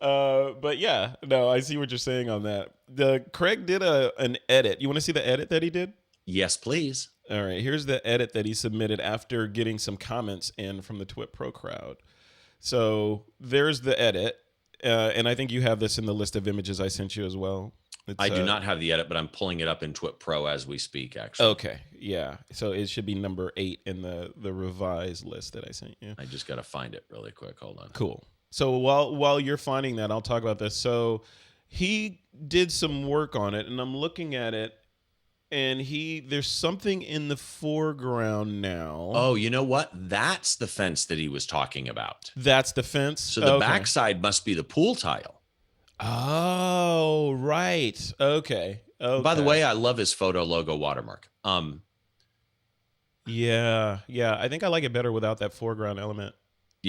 But yeah, no, I see what you're saying on that. Craig did an edit. You want to see the edit that he did? Yes, please. All right, here's the edit that he submitted after getting some comments in from the TWiP Pro crowd. So there's the edit, and I think you have this in the list of images I sent you as well. I do not have the edit, but I'm pulling it up in TWiP Pro as we speak, actually. Okay, yeah. So it should be number 8 in the revised list that I sent you. I just got to find it really quick. Hold on. Cool. So while you're finding that, I'll talk about this. So he did some work on it, and I'm looking at it, and there's something in the foreground now. Oh, you know what? That's the fence that he was talking about. That's the fence? So the backside must be the pool tile. Oh, right. Okay. By the way, I love his photo logo watermark. Yeah. I think I like it better without that foreground element.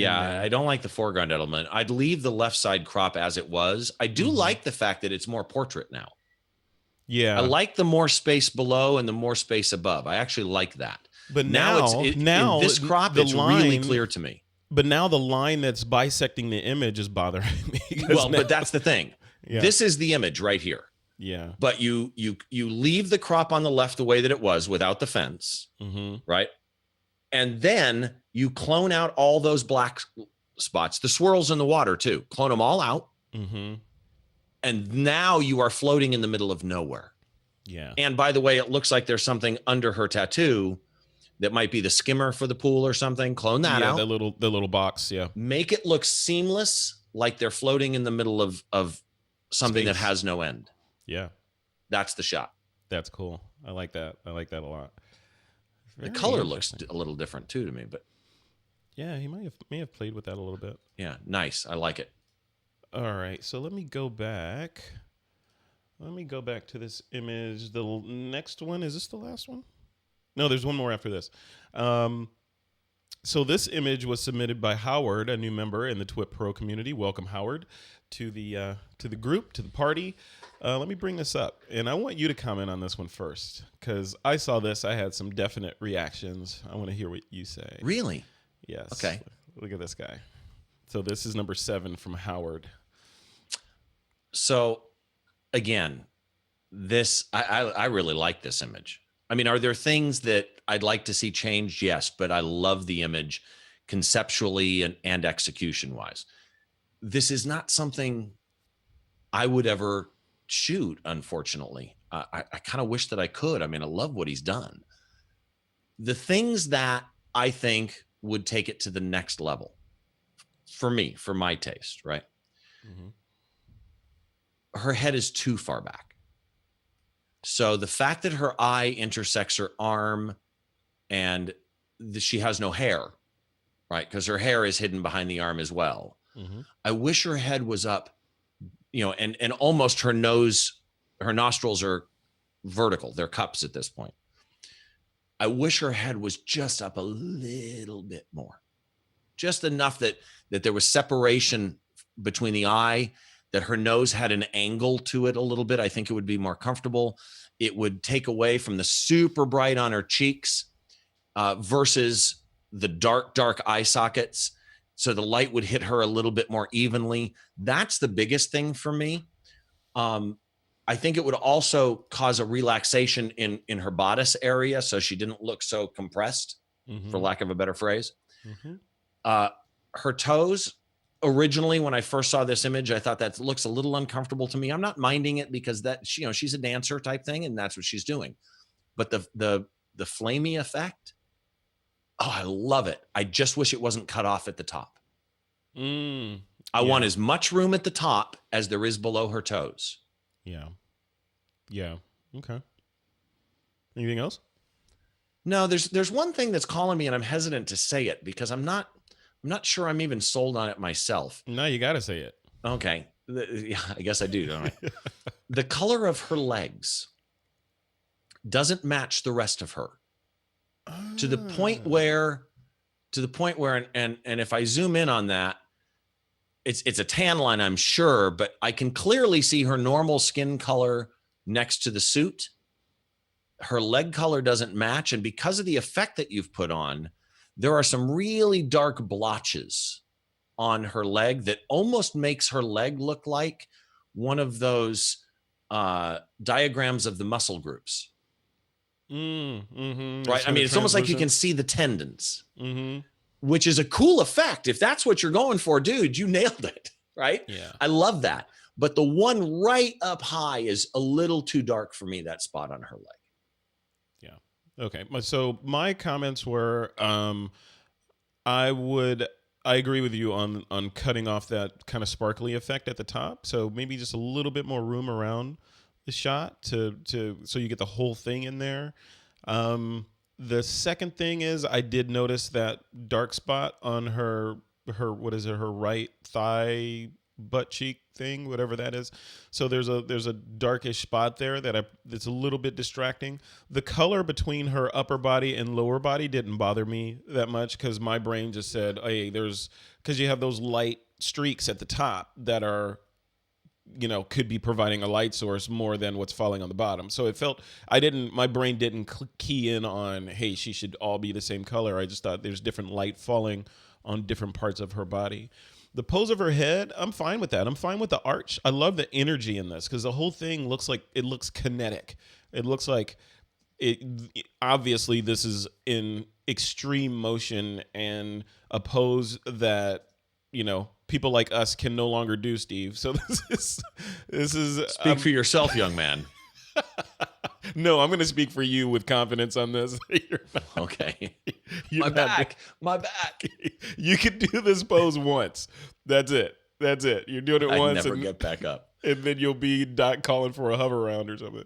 Yeah, I don't like the foreground element. I'd leave the left side crop as it was. I do like the fact that it's more portrait now. Yeah. I like the more space below and the more space above. I actually like that. But now in this crop, the it's line, really clear to me. But now the line that's bisecting the image is bothering me. Well, but that's the thing. Yeah. This is the image right here. Yeah. But you leave the crop on the left the way that it was without the fence, right? And then you clone out all those black spots, the swirls in the water too. Clone them all out. And now you are floating in the middle of nowhere. Yeah. And by the way, it looks like there's something under her tattoo that might be the skimmer for the pool or something. Clone that out. The little box. Yeah. Make it look seamless, like they're floating in the middle of something that has no end. Yeah. That's the shot. That's cool. I like that. I like that a lot. The color looks a little different too to me, but yeah, he may have played with that a little bit. Yeah, nice. I like it. All right, so let me go back. Let me go back to this image. The next one, is this the last one? No, there's one more after this. So this image was submitted by Howard, a new member in the TWiP Pro community. Welcome, Howard, to the group, to the party. Let me bring this up, and I want you to comment on this one first, because I saw this. I had some definite reactions. I want to hear what you say. Really? Yes. Okay. Look at this guy. So this is number 7 from Howard. So, again, this I really like this image. I mean, are there things that I'd like to see changed? Yes, but I love the image conceptually and execution-wise. This is not something I would ever shoot, unfortunately. I kind of wish that I could. I mean, I love what he's done. The things that I think would take it to the next level, for me, for my taste, right? Her head is too far back. So the fact that her eye intersects her arm and she has no hair, right? Because her hair is hidden behind the arm as well. I wish her head was up, and almost her nose, her nostrils are vertical. They're cups at this point. I wish her head was just up a little bit more, just enough that there was separation between the eye, that her nose had an angle to it a little bit. I think it would be more comfortable. It would take away from the super bright on her cheeks versus the dark eye sockets. So the light would hit her a little bit more evenly. That's the biggest thing for me. I think it would also cause a relaxation in her bodice area, so she didn't look so compressed, for lack of a better phrase. Her toes, originally, when I first saw this image, I thought that looks a little uncomfortable to me. I'm not minding it because she's a dancer type thing, and that's what she's doing. But the flamey effect, oh, I love it. I just wish it wasn't cut off at the top. I want as much room at the top as there is below her toes. Yeah. Okay. Anything else? No, there's one thing that's calling me, and I'm hesitant to say it because I'm not sure I'm even sold on it myself. No, you got to say it. Okay. Yeah, I guess I do, don't I? The color of her legs doesn't match the rest of her. To the point where, and if I zoom in on that, it's a tan line, I'm sure, but I can clearly see her normal skin color next to the suit. Her leg color doesn't match. And because of the effect that you've put on, there are some really dark blotches on her leg that almost makes her leg look like one of those diagrams of the muscle groups. Right? I mean, it's almost like you can see the tendons, which is a cool effect. If that's what you're going for, dude, you nailed it, right? Yeah. I love that. But the one right up high is a little too dark for me, that spot on her leg. Yeah. Okay. So my comments were, I agree with you on cutting off that kind of sparkly effect at the top. So maybe just a little bit more room around the shot so you get the whole thing in there. The second thing is I did notice that dark spot on her what is it, her right thigh butt cheek thing, whatever that is. So there's a darkish spot there that's a little bit distracting. The color between her upper body and lower body didn't bother me that much because my brain just said, hey, because you have those light streaks at the top that are, could be providing a light source more than what's falling on the bottom. So my brain didn't key in on, hey, she should all be the same color. I just thought there's different light falling on different parts of her body. The pose of her head, I'm fine with that. I'm fine with the arch. I love the energy in this because the whole thing looks kinetic. It looks like obviously this is in extreme motion and a pose that, people like us can no longer do, Steve. So this is speak for yourself, young man. No, I'm going to speak for you with confidence on this. Okay. My back. You can do this pose once. That's it. You're doing it once. Never get back up. And then you'll be calling for a hover round or something.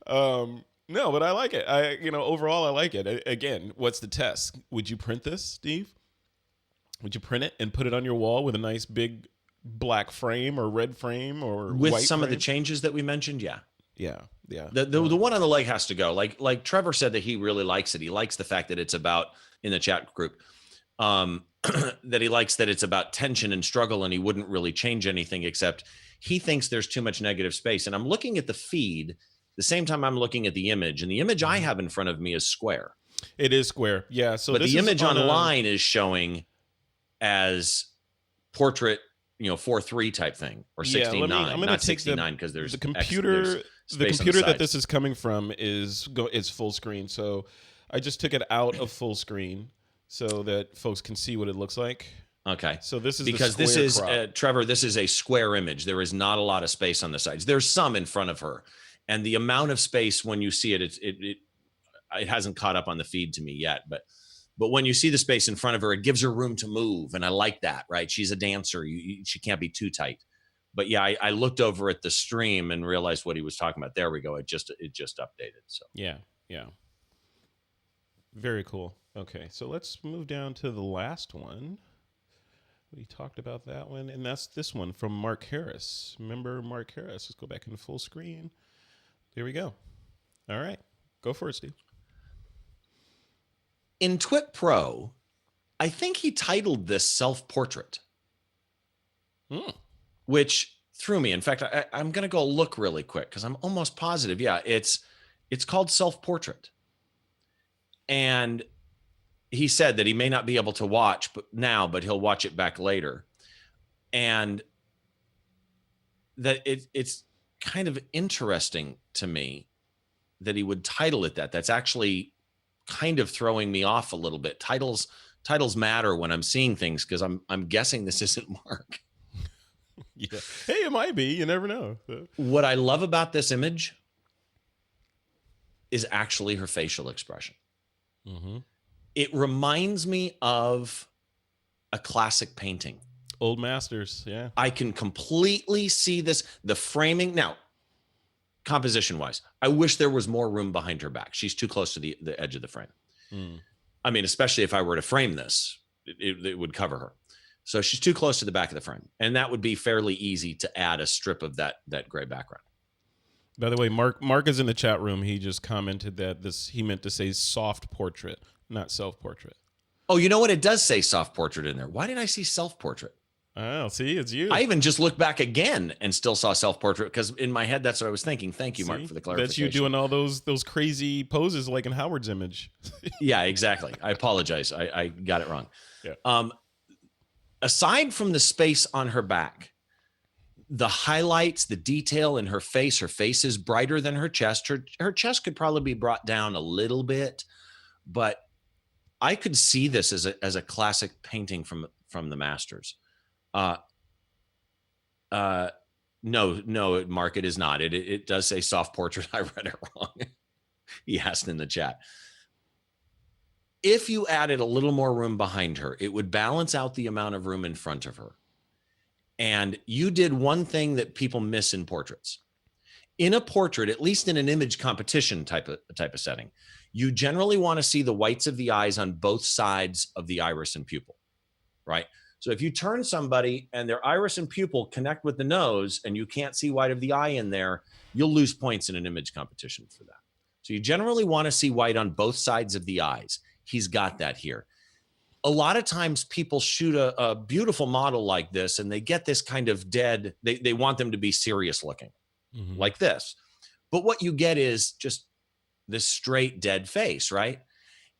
No, but I like it. Overall, I like it. Again, what's the test? Would you print this, Steve? Would you print it and put it on your wall with a nice big black frame or red frame or with white some frame? of the changes that we mentioned? Yeah. Yeah. The one on the leg has to go. Like Trevor said that he really likes it. He likes the fact that it's about, in the chat group, that he likes that it's about tension and struggle, and he wouldn't really change anything except he thinks there's too much negative space. And I'm looking at the feed the same time I'm looking at the image, and the image I have in front of me is square. It is square. Yeah. So but the image online is showing as portrait, 4:3 type thing, or 69. I'm going not to take 69 because there's the computer. The computer that this is coming from is full screen. So I just took it out of full screen so that folks can see what it looks like. Okay. So this is because this is Trevor. This is a square image. There is not a lot of space on the sides. There's some in front of her, and the amount of space when you see it, it hasn't caught up on the feed to me yet, but when you see the space in front of her, it gives her room to move. And I like that, right? She's a dancer. She can't be too tight. But yeah, I looked over at the stream and realized what he was talking about. There we go. It just updated. So yeah. Very cool. Okay, so let's move down to the last one. We talked about that one, and that's this one from Mark Harris. Remember Mark Harris? Let's go back into full screen. There we go. All right, go for it, Steve. In TWiP Pro, I think he titled this self-portrait, which threw me. In fact, I'm going to go look really quick because I'm almost positive. Yeah, it's called self-portrait. And he said that he may not be able to watch but he'll watch it back later. And that it's kind of interesting to me that he would title it that. That's actually kind of throwing me off a little bit. Titles matter when I'm seeing things because I'm guessing this isn't Mark. Yeah. Hey, it might be. You never know. What I love about this image is actually her facial expression. Mm-hmm. It reminds me of a classic painting. Old masters, yeah. I can completely see this. The framing now, composition-wise, I wish there was more room behind her back. She's too close to the edge of the frame. I mean, especially if I were to frame this, it would cover her. So she's too close to the back of the frame, and that would be fairly easy to add a strip of that gray background. By the way, Mark is in the chat room. He just commented that he meant to say soft portrait, not self-portrait. Oh, you know what? It does say soft portrait in there. Why did I see self-portrait? Oh, see, it's you. I even just looked back again and still saw self-portrait because in my head, that's what I was thinking. Thank you, Mark, for the clarification. That's you doing all those crazy poses like in Howard's image. Yeah, exactly. I apologize. I got it wrong. Yeah. Aside from the space on her back, the highlights, the detail in her face is brighter than her chest. Her chest could probably be brought down a little bit, but I could see this as a classic painting from the masters. No, Mark, it is not. It does say soft portrait. I read it wrong. He asked in the chat. If you added a little more room behind her, it would balance out the amount of room in front of her. And you did one thing that people miss in portraits. In a portrait, at least in an image competition type of setting, you generally want to see the whites of the eyes on both sides of the iris and pupil, right? So if you turn somebody and their iris and pupil connect with the nose and you can't see white of the eye in there, you'll lose points in an image competition for that. So you generally want to see white on both sides of the eyes. He's got that here. A lot of times people shoot a beautiful model like this and they get this kind of dead, they want them to be serious looking, like this. But what you get is just this straight dead face, right?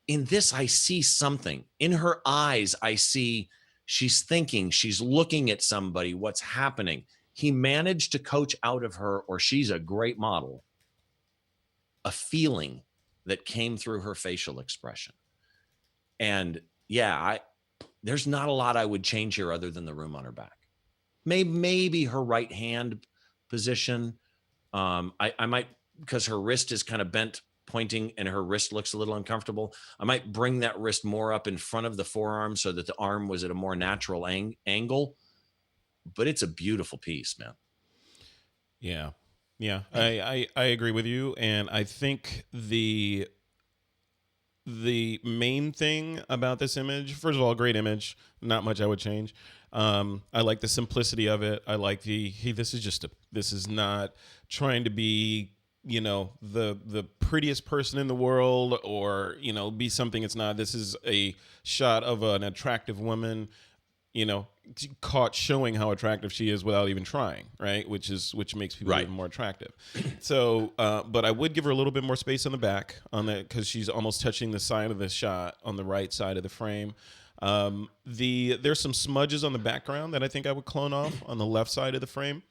In this, I see something. In her eyes, I see she's thinking, she's looking at somebody, what's happening. He managed to coach out of her, or she's a great model, a feeling that came through her facial expression. And yeah, there's not a lot I would change here other than the room on her back. Maybe her right hand position. I might, because her wrist is kind of bent pointing and her wrist looks a little uncomfortable, I might bring that wrist more up in front of the forearm so that the arm was at a more natural angle. But it's a beautiful piece, man. Yeah. I agree with you. And I think the main thing about this image, first of all, great image, not much I would change. I like the simplicity of it. I like this is not trying to be, the prettiest person in the world, or, be something it's not. This is a shot of an attractive woman, caught showing how attractive she is without even trying, right? Which makes people even more attractive. So, but I would give her a little bit more space on the back on that, because she's almost touching the side of the shot on the right side of the frame. There's some smudges on the background that I think I would clone off on the left side of the frame.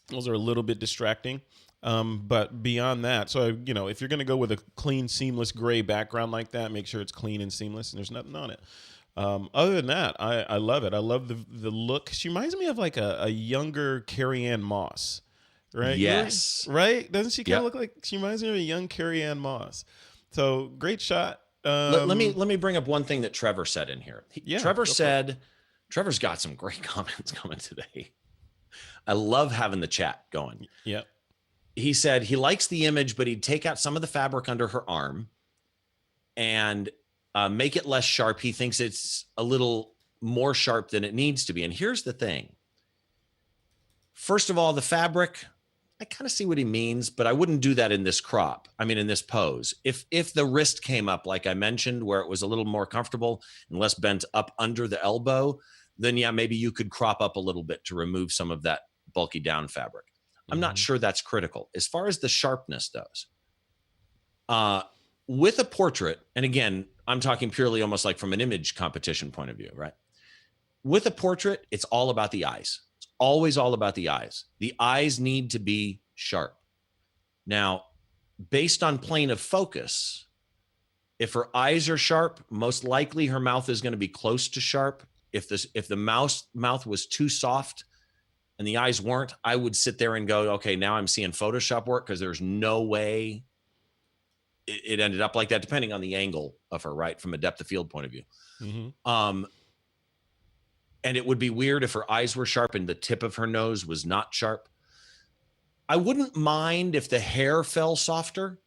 Those are a little bit distracting. But beyond that, so, if you're going to go with a clean, seamless gray background like that, make sure it's clean and seamless and there's nothing on it. Other than that, I love it. I love the look. She reminds me of like a younger Carrie-Anne Moss, right? Yes. Right? Doesn't she kind of look like, she reminds me of a young Carrie-Anne Moss. So great shot. Let me bring up one thing that Trevor said in here. Trevor said, Trevor's got some great comments coming today. I love having the chat going. Yep. He said he likes the image, but he'd take out some of the fabric under her arm and make it less sharp. He thinks it's a little more sharp than it needs to be. And here's the thing. First of all, the fabric, I kind of see what he means, but I wouldn't do that in this crop. I mean, in this pose. If the wrist came up, like I mentioned, where it was a little more comfortable and less bent up under the elbow, then yeah, maybe you could crop up a little bit to remove some of that bulky down fabric. I'm not sure that's critical. As far as the sharpness goes, with a portrait, and again, I'm talking purely almost like from an image competition point of view, right? With a portrait, it's all about the eyes. It's always all about the eyes. The eyes need to be sharp. Now, based on plane of focus, if her eyes are sharp, most likely her mouth is going to be close to sharp. If the mouth was too soft and the eyes weren't, I would sit there and go, okay, now I'm seeing Photoshop work, because there's no way it ended up like that, depending on the angle of her, right? From a depth of field point of view. And it would be weird if her eyes were sharp and the tip of her nose was not sharp. I wouldn't mind if the hair fell softer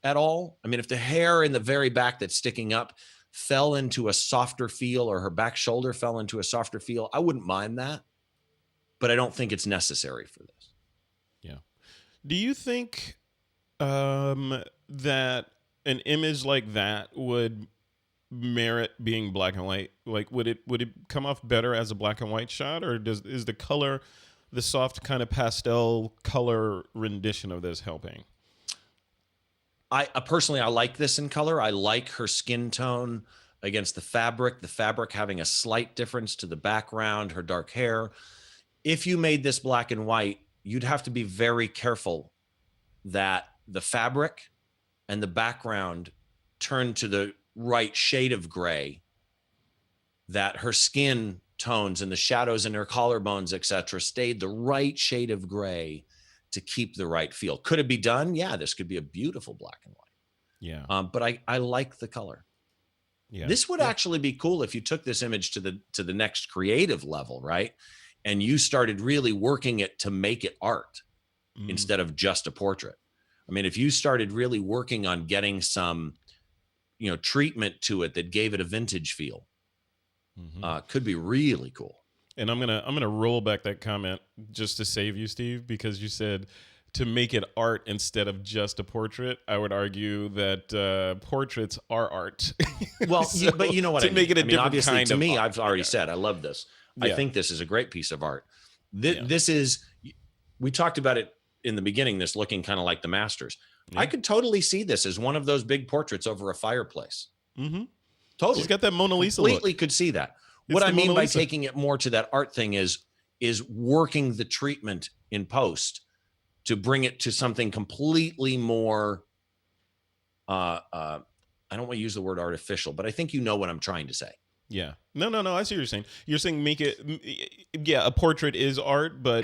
at all. I mean, if the hair in the very back that's sticking up fell into a softer feel, or her back shoulder fell into a softer feel, I wouldn't mind that. But I don't think it's necessary for this. Yeah. Do you think that an image like that would merit being black and white? Like, would it come off better as a black and white shot, or is the color, the soft kind of pastel color rendition of this helping? I personally, I like this in color. I like her skin tone against the fabric having a slight difference to the background, her dark hair. If you made this black and white, you'd have to be very careful that the fabric and the background turned to the right shade of gray, that her skin tones and the shadows in her collarbones, etc., stayed the right shade of gray to keep the right feel. Could it be done? Yeah, this could be a beautiful black and white. Yeah. But I like the color. Yeah. This would actually be cool if you took this image to the next creative level, right? And you started really working it to make it art instead of just a portrait. I mean, if you started really working on getting some, treatment to it that gave it a vintage feel, could be really cool. And I'm gonna roll back that comment just to save you, Steve, because you said to make it art instead of just a portrait. I would argue that portraits are art. Well, So, but you know what to I mean. make it a I mean, different obviously, kind to of me, art. I've already said I love this. I Yeah. think this is a great piece of art. Yeah. This is, we talked about it in the beginning, this looking kind of like the Masters. Yeah. I could totally see this as one of those big portraits over a fireplace. Mm-hmm. Totally. She's got that Mona Lisa Completely look. could see that. It's What I the mean Mona by Lisa. taking it more to that art thing is working the treatment in post to bring it to something completely more, I don't want to use the word artificial, but I think you know what I'm trying to say. Yeah. No. I see what you're saying. You're saying make it, yeah, a portrait is art, but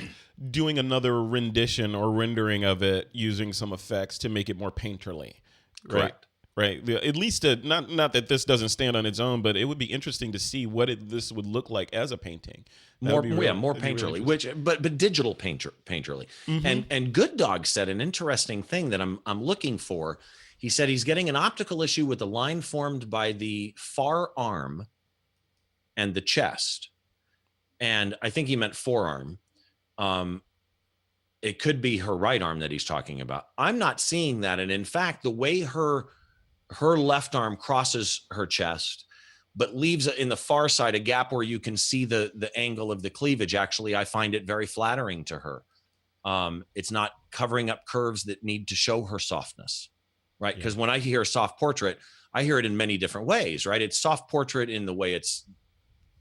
doing another rendition or rendering of it using some effects to make it more painterly. Right? Correct. Right. At least not that this doesn't stand on its own, but it would be interesting to see what this would look like as a painting. More painterly, but digital painterly. Mm-hmm. And Good Dog said an interesting thing that I'm looking for. He said he's getting an optical issue with the line formed by the far arm and the chest, and I think he meant forearm. It could be her right arm that he's talking about. I'm not seeing that, and in fact, the way her left arm crosses her chest, but leaves in the far side a gap where you can see the angle of the cleavage. Actually, I find it very flattering to her. It's not covering up curves that need to show her softness, right? Because when I hear soft portrait, I hear it in many different ways, right? It's soft portrait in the way it's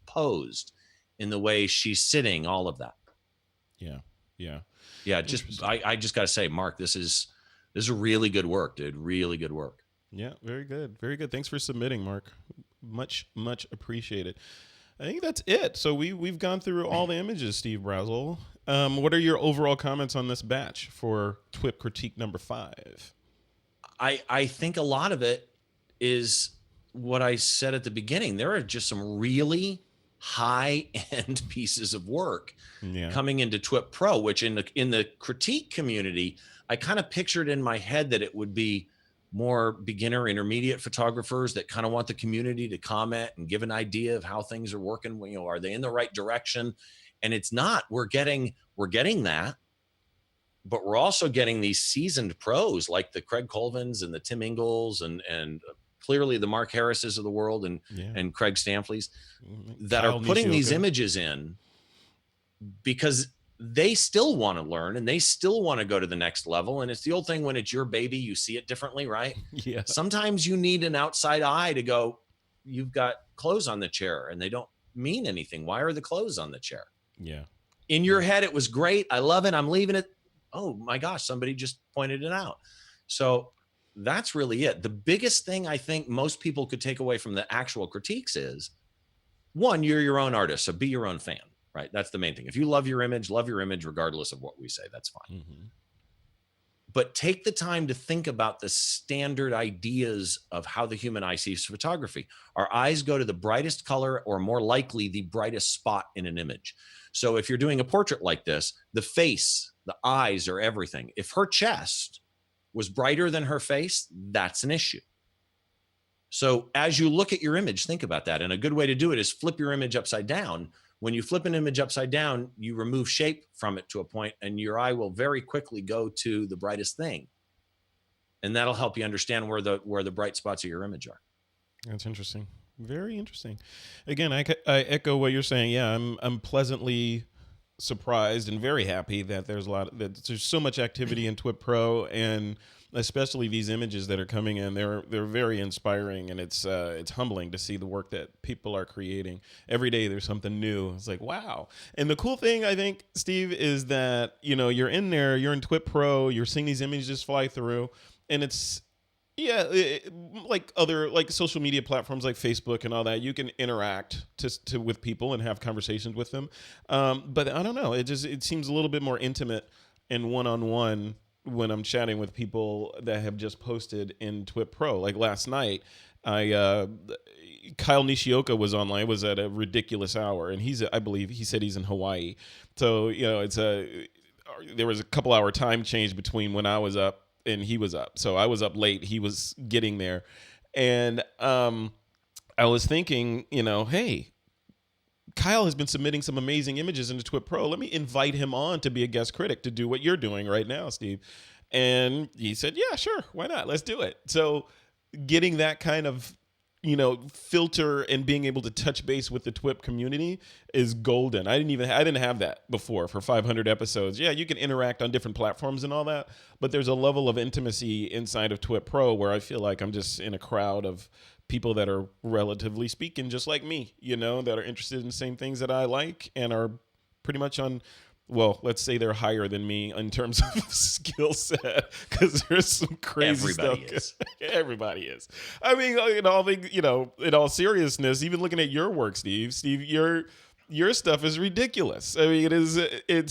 posed, in the way she's sitting, all of that. Yeah. Just I just got to say, Mark, this is really good work, dude. Really good work. Yeah, very good. Thanks for submitting, Mark. Much appreciated. I think that's it. So we've gone through all the images, Steve Brazel. What are your overall comments on this batch for TWiP critique number 5? I think a lot of it is what I said at the beginning. There are just some really high-end pieces of work coming into TWiP Pro, which in the critique community, I kind of pictured in my head that it would be more beginner, intermediate photographers that kind of want the community to comment and give an idea of how things are working. You know, are they in the right direction? And it's not. We're getting that, but we're also getting these seasoned pros like the Craig Colvins and the Tim Ingalls and clearly the Mark Harrises of the world and Craig Stamfleys that Kyle are putting Nishioka. these images in because they still want to learn and they still want to go to the next level. And it's the old thing, when it's your baby, you see it differently, right? Yeah. Sometimes you need an outside eye to go, you've got clothes on the chair and they don't mean anything. Why are the clothes on the chair? Yeah. In your head, it was great. I love it. I'm leaving it. Oh my gosh, somebody just pointed it out. So that's really it. The biggest thing I think most people could take away from the actual critiques is, one, you're your own artist, so be your own fan, right? That's the main thing. If you love your image regardless of what we say. That's fine. Mm-hmm. But take the time to think about the standard ideas of how the human eye sees photography. Our eyes go to the brightest color, or more likely the brightest spot in an image. So if you're doing a portrait like this, the face, the eyes are everything. If her chest was brighter than her face, that's an issue. So as you look at your image, think about that. And a good way to do it is flip your image upside down. When you flip an image upside down, you remove shape from it to a point, and your eye will very quickly go to the brightest thing. And that'll help you understand where the bright spots of your image are. That's interesting. Very interesting. Again, I echo what you're saying. Yeah, I'm pleasantly surprised and very happy that there's so much activity in TWiP Pro, and especially these images that are coming in. They're very inspiring, and it's humbling to see the work that people are creating. Every day there's something new. It's like, wow. And the cool thing, I think, Steve, is that, you know, you're in there, you're in TWiP Pro, you're seeing these images fly through, and it's like other social media platforms like Facebook and all that, you can interact with people and have conversations with them. But I don't know, it seems a little bit more intimate and one-on-one when I'm chatting with people that have just posted in TWiP Pro. Like last night, Kyle Nishioka was online, was at a ridiculous hour, and I believe he said he's in Hawaii. So, you know, there was a couple hour time change between when I was up and he was up. So I was up late, he was getting there. And I was thinking, you know, hey, Kyle has been submitting some amazing images into TWiP Pro. Let me invite him on to be a guest critic to do what you're doing right now, Steve. And he said, yeah, sure. Why not? Let's do it. So getting that kind of, filter and being able to touch base with the TWiP community is golden. I didn't have that before for 500 episodes. Yeah, you can interact on different platforms and all that, but there's a level of intimacy inside of TWiP Pro where I feel like I'm just in a crowd of people that are relatively speaking just like me, that are interested in the same things that I like and are pretty much on, well, let's say they're higher than me in terms of skill set, because there's some crazy stuff. Everybody is. I mean, in all seriousness, even looking at your work, Steve, your stuff is ridiculous. I mean,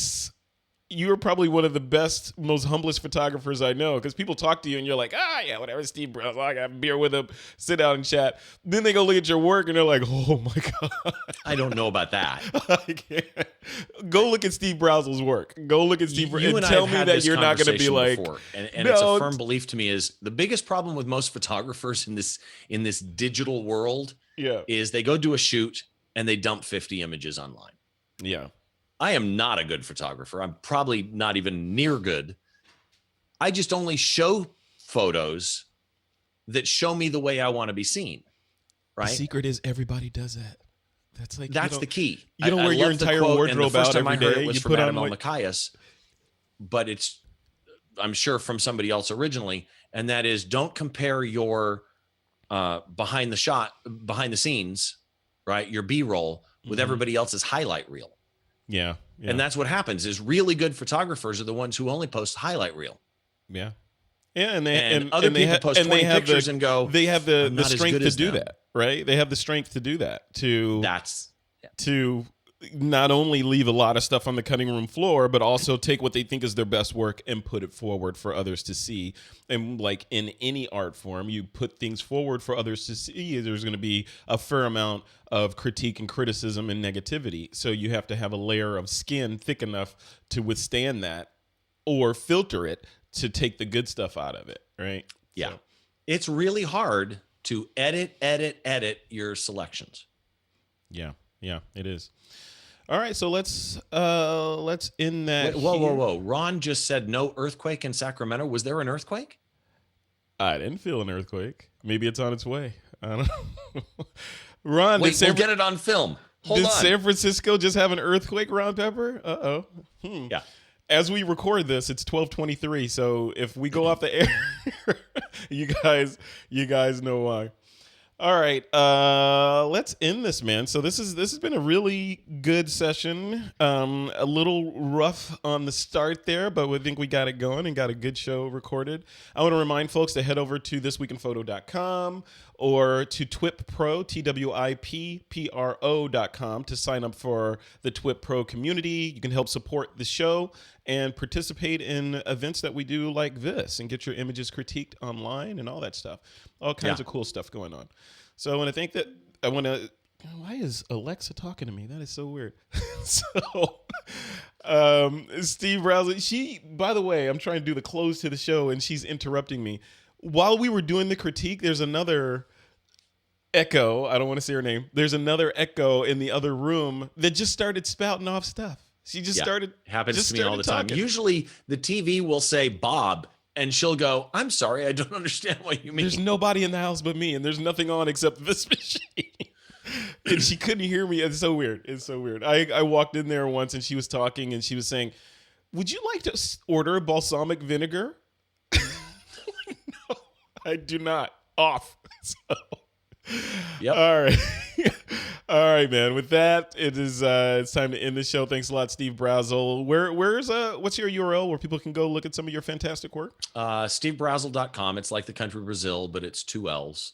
you're probably one of the best, most humblest photographers I know, because people talk to you and you're like, yeah, whatever, Steve Brazel, I got a beer with him, sit down and chat. Then they go look at your work and they're like, oh my God. I don't know about that. I can't. Go look at Steve Brazel's work. Go look at Steve Brazel and tell me that you're not going to be like, before. And no, it's a firm belief to me is the biggest problem with most photographers in this digital world is they go do a shoot and they dump 50 images online. Yeah. I am not a good photographer. I'm probably not even near good. I just only show photos that show me the way I want to be seen. Right. The secret is everybody does that. That's the key. You don't wear your entire wardrobe out every day. It was from Adam Elmakias, but it's, I'm sure, from somebody else originally. And that is, don't compare your behind the scenes, right, your B-roll with everybody else's highlight reel. Yeah. And that's what happens is really good photographers are the ones who only post highlight reel. Yeah. Yeah. And other people post 20 pictures and go, they have the strength to do that, right? They have the strength to do that, to not only leave a lot of stuff on the cutting room floor, but also take what they think is their best work and put it forward for others to see. And like in any art form, you put things forward for others to see, there's going to be a fair amount of critique and criticism and negativity. So you have to have a layer of skin thick enough to withstand that, or filter it to take the good stuff out of it, right? Yeah. So it's really hard to edit your selections. Yeah, it is. All right, so let's end that. Whoa. Ron just said no earthquake in Sacramento. Was there an earthquake? I didn't feel an earthquake. Maybe it's on its way. I don't know. Ron, wait, we'll get it on film. Hold on. Did San Francisco just have an earthquake, Ron Pepper? Uh-oh. Yeah. As we record this, it's 12:23, so if we go off the air, you guys know why. All right, let's end this, man. So this has been a really good session. A little rough on the start there, but we think we got it going and got a good show recorded. I want to remind folks to head over to thisweekinphoto.com or to TWiP Pro, TWiP PRO.com to sign up for the TWiP Pro community. You can help support the show and participate in events that we do like this and get your images critiqued online and all that stuff. All kinds of cool stuff going on. So I want to why is Alexa talking to me? That is so weird. So Steve Brazel, by the way, I'm trying to do the close to the show and she's interrupting me. While we were doing the critique, there's another echo. I don't want to say her name. There's another echo in the other room that just started spouting off stuff. She just started. Happens to me all the time. Usually the TV will say Bob and she'll go, I'm sorry, I don't understand what you mean. There's nobody in the house but me and there's nothing on except this machine. And she couldn't hear me. It's so weird. I walked in there once and she was talking and she was saying, would you like to order balsamic vinegar? No, I do not. Off. So. Yep. All right. All right, man. With that, it's time to end the show. Thanks a lot, Steve Brazel. What's your URL where people can go look at some of your fantastic work? SteveBrazel.com. It's like the country Brazil, but it's 2 L's.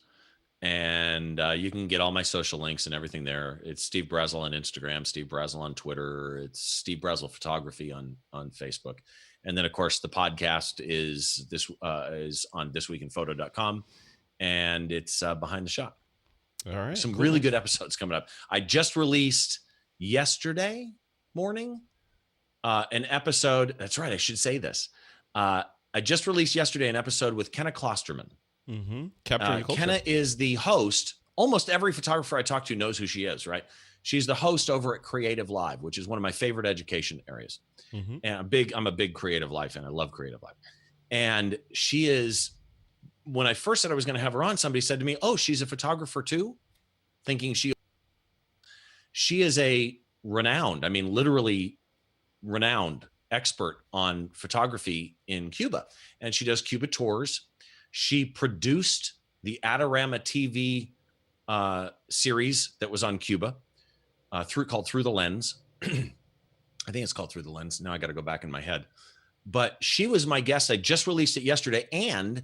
And you can get all my social links and everything there. It's Steve Brazel on Instagram, Steve Brazel on Twitter. It's Steve Brazel Photography on Facebook. And then, of course, the podcast is on thisweekinphoto.com. And it's Behind the Shot. All right. Some really good episodes coming up. I just released yesterday morning an episode. That's right. I should say this. I just released yesterday an episode with Kenna Klostermann. Mm-hmm. Capturing Culture. Kenna is the host almost every photographer I talk to knows who she is, right? She's the host over at Creative Live, which is one of my favorite education areas. Mm-hmm. And I'm a big Creative Live fan. I love Creative Live. And she is, when I first said I was going to have her on, somebody said to me, "Oh, she's a photographer too," thinking she is a renowned, I mean, literally renowned expert on photography in Cuba. And she does Cuba tours. She produced the Adorama TV series that was on Cuba called Through the Lens. I think it's called Through the Lens. Now I got to go back in my head. But she was my guest. I just released it yesterday. And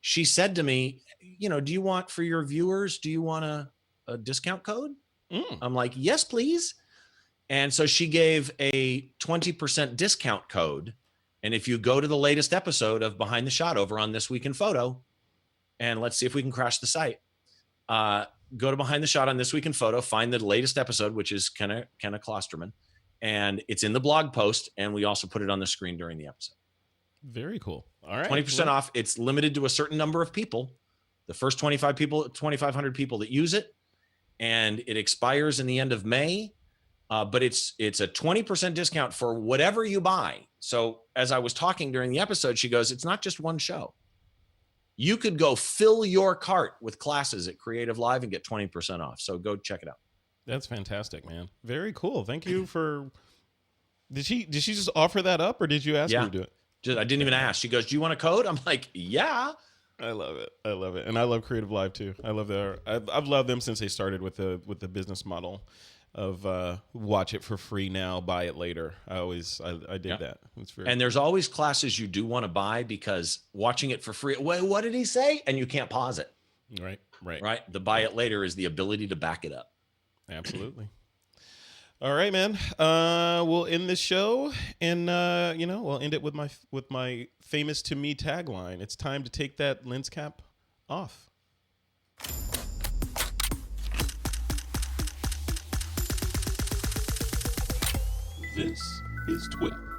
she said to me, do you want, for your viewers, do you want a discount code? I'm like, yes, please. And so she gave a 20% discount code. And if you go to the latest episode of Behind the Shot over on This Week in Photo, and let's see if we can crash the site, go to Behind the Shot on This Week in Photo, find the latest episode, which is Kenna Klostermann, and it's in the blog post, and we also put it on the screen during the episode. Very cool. All right. 20% off. It's limited to a certain number of people. The first 2,500 people that use it, and it expires in the end of May. But it's a 20% discount for whatever you buy. So as I was talking during the episode, she goes, it's not just one show. You could go fill your cart with classes at Creative Live and get 20% off. So go check it out. That's fantastic, man. Very cool. Thank you for. Did she just offer that up, or did you ask her to do it? I didn't even ask. She goes, "Do you want a code?" I'm like, "Yeah." I love it. And I love Creative Live too. I love I've loved them since they started with the business model of watch it for free now, buy it later. I did that. And there's always classes you do want to buy because watching it for free. Wait, what did he say? And you can't pause it. Right. The buy it later is the ability to back it up. Absolutely. All right, man. We'll end this show, and we'll end it with my famous to me tagline. It's time to take that lens cap off. This is TWiP.